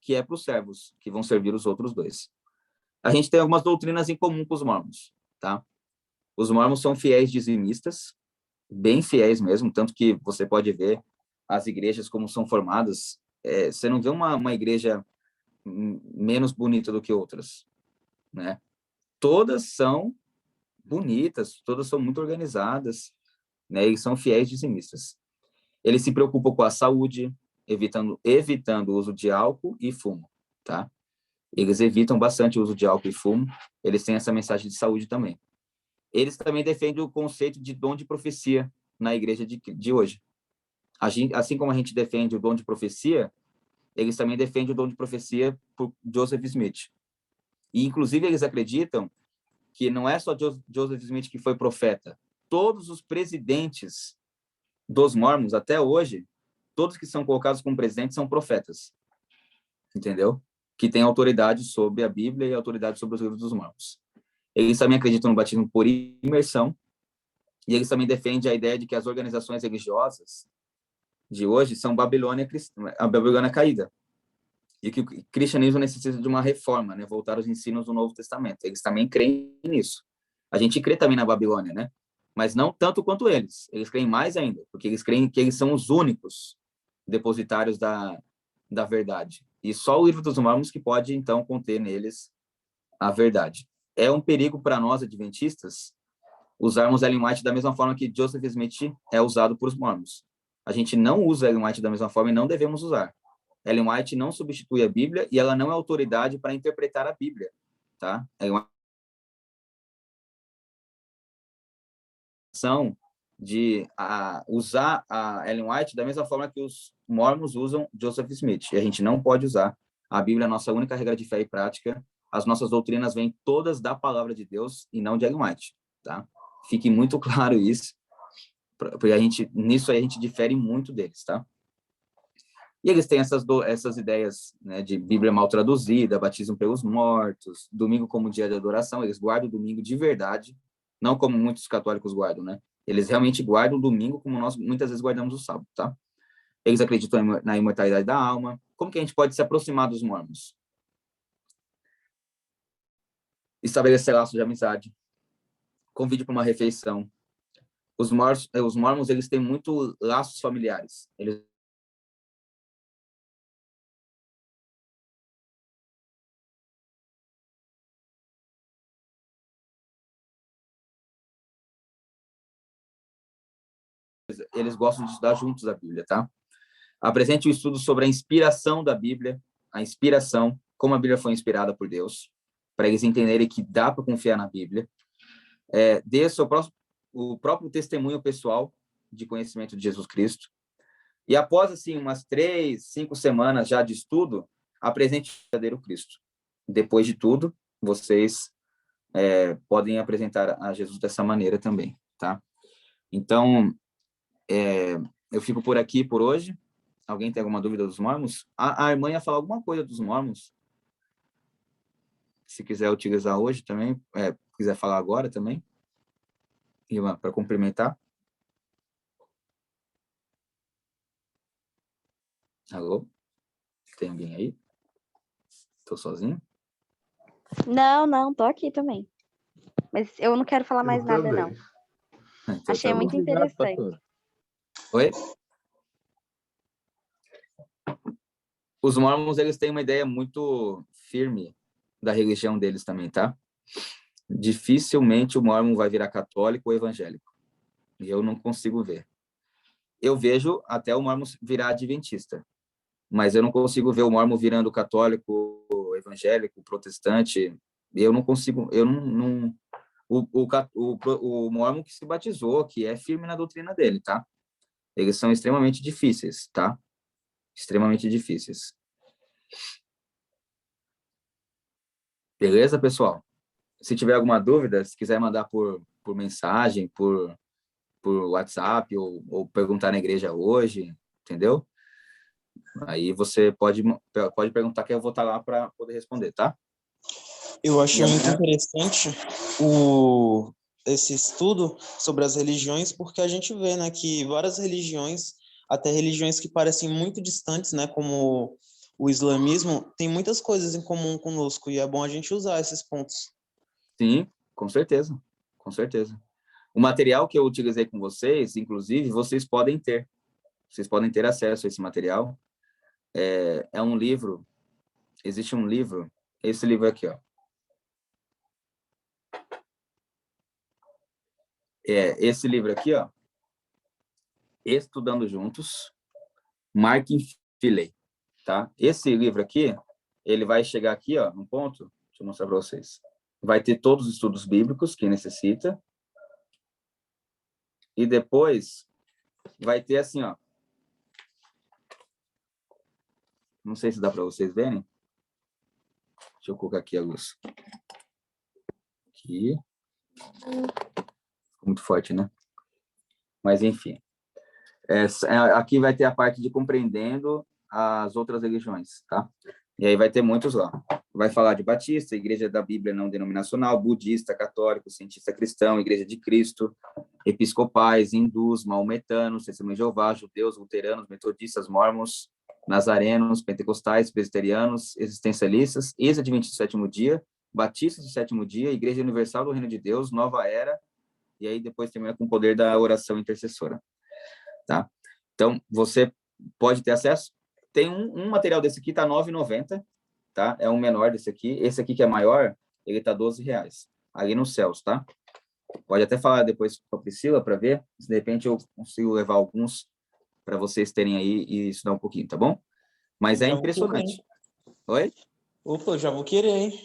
que é para os servos, que vão servir os outros 2. A gente tem algumas doutrinas em comum com os mormons, tá? Os mormons são fiéis dizimistas, bem fiéis mesmo, tanto que você pode ver as igrejas como são formadas, você não vê uma igreja menos bonita do que outras, né? Todas são bonitas, todas são muito organizadas, né? E são fiéis dizimistas. Eles se preocupam com a saúde, evitando o uso de álcool e fumo, tá? Eles evitam bastante o uso de álcool e fumo. Eles têm essa mensagem de saúde também. Eles também defendem o conceito de dom de profecia na igreja de hoje. Assim como a gente defende o dom de profecia, eles também defendem o dom de profecia por Joseph Smith. E, inclusive, eles acreditam que não é só Joseph Smith que foi profeta. Todos os presidentes dos Mormons, até hoje, todos que são colocados como presidentes são profetas. Entendeu? Que têm autoridade sobre a Bíblia e autoridade sobre os livros dos Mormons. Eles também acreditam no batismo por imersão, e eles também defendem a ideia de que as organizações religiosas de hoje são a Babilônia caída, e que o cristianismo necessita de uma reforma, né, voltar aos ensinos do Novo Testamento. Eles também creem nisso. A gente crê também na Babilônia, né? Mas não tanto quanto eles. Eles creem mais ainda, porque eles creem que eles são os únicos depositários da verdade. E só o livro dos Mormons que pode, então, conter neles a verdade. É um perigo para nós, adventistas, usarmos Ellen White da mesma forma que Joseph Smith é usado por os Mormons. A gente não usa Ellen White da mesma forma e não devemos usar. Ellen White não substitui a Bíblia e ela não é autoridade para interpretar a Bíblia, tá? Ellen White de usar a Ellen White da mesma forma que os Mormons usam Joseph Smith. E a gente não pode usar. A Bíblia é a nossa única regra de fé e prática. As nossas doutrinas vêm todas da palavra de Deus e não de Ellen White, tá? Fique muito claro isso, porque nisso aí a gente difere muito deles, tá? E eles têm essas ideias, né, de Bíblia mal traduzida, batismo pelos mortos, domingo como dia de adoração. Eles guardam o domingo de verdade, não como muitos católicos guardam, né? Eles realmente guardam o domingo como nós muitas vezes guardamos o sábado, tá? Eles acreditam na imortalidade da alma. Como que a gente pode se aproximar dos Mormons? Estabelecer laços de amizade. Convide para uma refeição. Os Mormons, eles têm muito laços familiares. Eles gostam de estudar juntos a Bíblia, tá? Apresente o estudo sobre a inspiração da Bíblia, a inspiração, como a Bíblia foi inspirada por Deus, para eles entenderem que dá para confiar na Bíblia. Dê o próprio testemunho pessoal de conhecimento de Jesus Cristo. E após, assim, umas 3, 5 semanas já de estudo, apresente o verdadeiro Cristo. Depois de tudo, vocês podem apresentar a Jesus dessa maneira também, tá? Então, eu fico por aqui por hoje. Alguém tem alguma dúvida dos Mormons? A irmã ia falar alguma coisa dos Mormons. Se quiser utilizar hoje também, quiser falar agora também. Irmã, para complementar. Alô? Tem alguém aí? Estou sozinho? Não, tô aqui também. Mas eu não quero falar mais nada, não. Então, achei tá muito interessante. Oi? Os Mormons, eles têm uma ideia muito firme da religião deles também, tá? Dificilmente o Mormon vai virar católico ou evangélico. E eu não consigo ver. Eu vejo até o Mormon virar adventista. Mas eu não consigo ver o Mormon virando católico, evangélico, protestante. Eu não consigo... O Mormon que se batizou, que é firme na doutrina dele, tá? Eles são extremamente difíceis, tá? Extremamente difíceis. Beleza, pessoal? Se tiver alguma dúvida, se quiser mandar por mensagem, por WhatsApp, ou perguntar na igreja hoje, entendeu? Aí você pode perguntar que eu vou estar lá para poder responder, tá? Eu achei muito interessante esse estudo sobre as religiões, porque a gente vê, né, que várias religiões, até religiões que parecem muito distantes, né, como o islamismo, tem muitas coisas em comum conosco, e é bom a gente usar esses pontos. Sim, com certeza, com certeza. O material que eu utilizei com vocês, inclusive, vocês podem ter, vocês podem ter acesso a esse material. É um livro, existe um livro, esse livro aqui, ó. Esse livro aqui, ó, Estudando Juntos, Martin Philley, tá? Esse livro aqui, ele vai chegar aqui, ó, num ponto, deixa eu mostrar para vocês. Vai ter todos os estudos bíblicos que necessita. E depois vai ter assim, ó. Não sei se dá para vocês verem. Deixa eu colocar aqui a luz. Aqui. Ficou muito forte, né? Mas, enfim. Aqui vai ter a parte de compreendendo as outras religiões, tá? E aí vai ter muitos lá. Vai falar de Batista, Igreja da Bíblia Não Denominacional, Budista, Católico, Cientista Cristão, Igreja de Cristo, Episcopais, Hindus, Maometanos, Testemunhos de Jeová, Judeus, Luteranos, Metodistas, Mórmons, Nazarenos, Pentecostais, Presbiterianos, Existencialistas, Ex-Adventistas do Sétimo Dia, Batistas do Sétimo Dia, Igreja Universal do Reino de Deus, Nova Era, e aí depois termina com o poder da oração intercessora, tá? Então, você pode ter acesso. Tem um material desse aqui, tá R$ 9,90, tá? É um menor desse aqui. Esse aqui que é maior, ele tá R$ 12, ali nos céus, tá? Pode até falar depois com a Priscila para ver, se de repente eu consigo levar alguns para vocês terem aí e estudar um pouquinho, tá bom? Mas é impressionante. Oi? Opa, eu já vou querer, hein?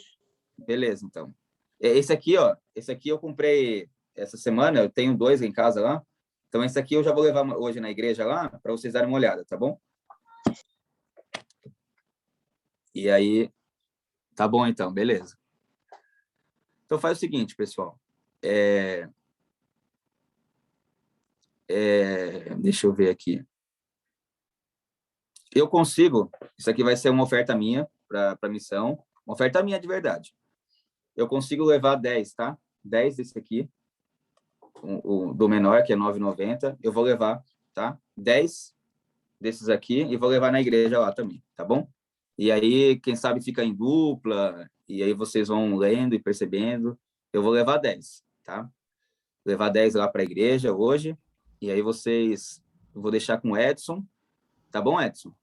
Beleza, então. Esse aqui, ó, esse aqui eu comprei essa semana, eu tenho 2 em casa lá. Então, esse aqui eu já vou levar hoje na igreja lá, para vocês darem uma olhada, tá bom? E aí, tá bom então, beleza. Então, faz o seguinte, pessoal. Deixa eu ver aqui. Eu consigo, isso aqui vai ser uma oferta minha para a missão, uma oferta minha de verdade. Eu consigo levar 10, tá? 10 desse aqui, o do menor, que é R$ 9,90, eu vou levar, tá? 10 desses aqui e vou levar na igreja lá também, tá bom? E aí, quem sabe fica em dupla, e aí vocês vão lendo e percebendo. Eu vou levar 10, tá? Levar 10 lá para a igreja hoje, e aí vocês... Eu vou deixar com o Edson, tá bom, Edson?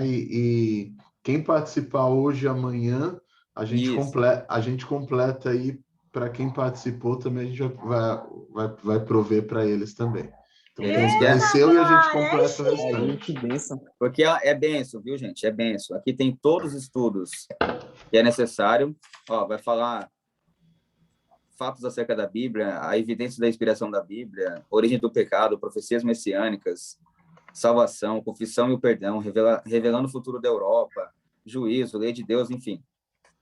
E quem participar hoje e amanhã, a gente completa aí, para quem participou também, a gente vai prover para eles também. Então, quem esclareceu e a gente completa o restante. Porque é benção, viu, gente? É benção. Aqui tem todos os estudos que é necessário. Ó, vai falar fatos acerca da Bíblia, a evidência da inspiração da Bíblia, origem do pecado, profecias messiânicas, salvação, confissão e o perdão, revelando o futuro da Europa, juízo, lei de Deus, enfim.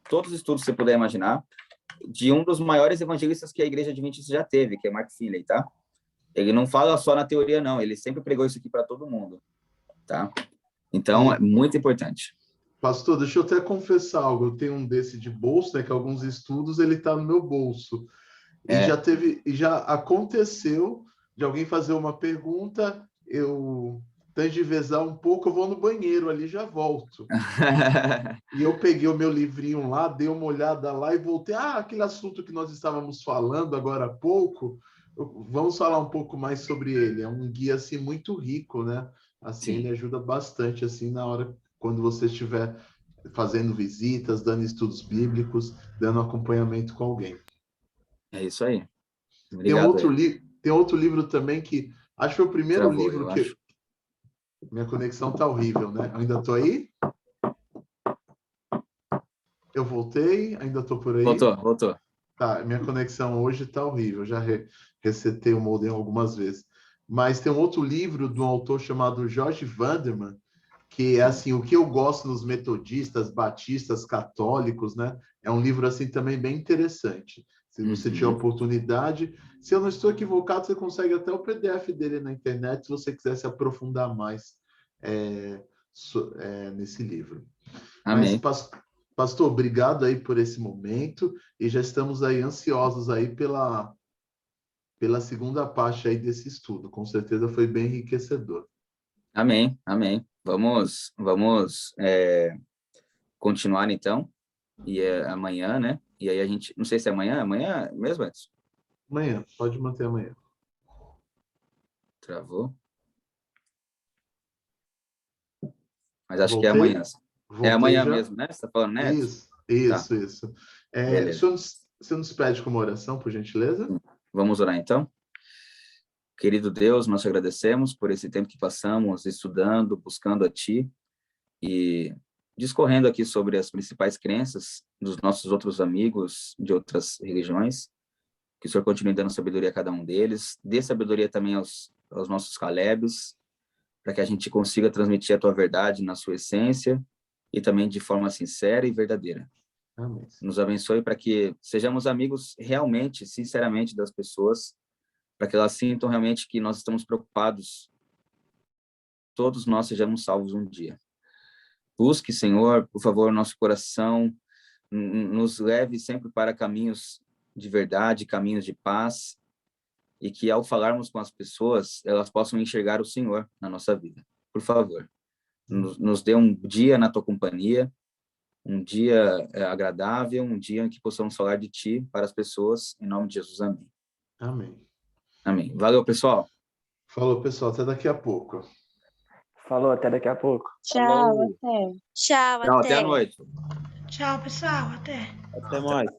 Todos os estudos que você puder imaginar, de um dos maiores evangelistas que a Igreja Adventista já teve, que é Mark Philley, tá? Ele não fala só na teoria, não. Ele sempre pregou isso aqui para todo mundo, tá? Então, é muito importante. Pastor, deixa eu até confessar algo. Eu tenho um desse de bolso, né? Que alguns estudos ele tá no meu bolso. E já aconteceu de alguém fazer uma pergunta, eu tangivezar um pouco, eu vou no banheiro ali, já volto. E eu peguei o meu livrinho lá, dei uma olhada lá e voltei. Aquele assunto que nós estávamos falando agora há pouco, vamos falar um pouco mais sobre ele. É um guia assim muito rico, né? Assim, ele ajuda bastante assim na hora quando você estiver fazendo visitas, dando estudos bíblicos, dando acompanhamento com alguém. É isso aí. Obrigado. Tem outro livro também que acho que foi o primeiro livro que minha conexão tá horrível, né? Ainda tô aí? Eu voltei, ainda tô por aí. Voltou. Tá, minha conexão hoje tá horrível. Já resetei o modem algumas vezes. Mas tem um outro livro de um autor chamado George Vanderman, que é assim, o que eu gosto nos metodistas, batistas, católicos, né? É um livro assim também bem interessante. Se você tiver oportunidade, se eu não estou equivocado, você consegue até o PDF dele na internet, se você quiser se aprofundar mais nesse livro. Amém. Mas, pastor, obrigado aí por esse momento e já estamos aí ansiosos aí pela segunda parte aí desse estudo. Com certeza foi bem enriquecedor. Amém. Vamos continuar então, e amanhã, né? E aí a gente, não sei se é amanhã mesmo, Edson? Amanhã, pode manter amanhã. Travou? mas acho que é Voltei? amanhã. É Voltei amanhã já. mesmo, né? Você está falando, né? Isso, Tá, isso. O beleza. senhor nos pede com uma oração, por gentileza? Vamos orar, então? Querido Deus, nós te agradecemos por esse tempo que passamos estudando, buscando a Ti e discorrendo aqui sobre as principais crenças dos nossos outros amigos de outras religiões. Que o Senhor continue dando sabedoria a cada um deles, dê sabedoria também aos nossos Calebes, para que a gente consiga transmitir a Tua verdade na sua essência e também de forma sincera e verdadeira. Amém. Nos abençoe para que sejamos amigos realmente, sinceramente das pessoas, para que elas sintam realmente que nós estamos preocupados, todos nós sejamos salvos um dia. Busque, Senhor, por favor, nosso coração, nos leve sempre para caminhos de verdade, caminhos de paz, e que ao falarmos com as pessoas, elas possam enxergar o Senhor na nossa vida. Por favor, nos dê um dia na tua companhia, um dia agradável, um dia em que possamos falar de Ti para as pessoas, em nome de Jesus, amém. Amém. Amém. Valeu, pessoal. Falou, pessoal, até daqui a pouco. Falou, até daqui a pouco. Tchau, Falou. até. Tchau, Tchau, até a noite. Tchau, pessoal. Até. Até mais.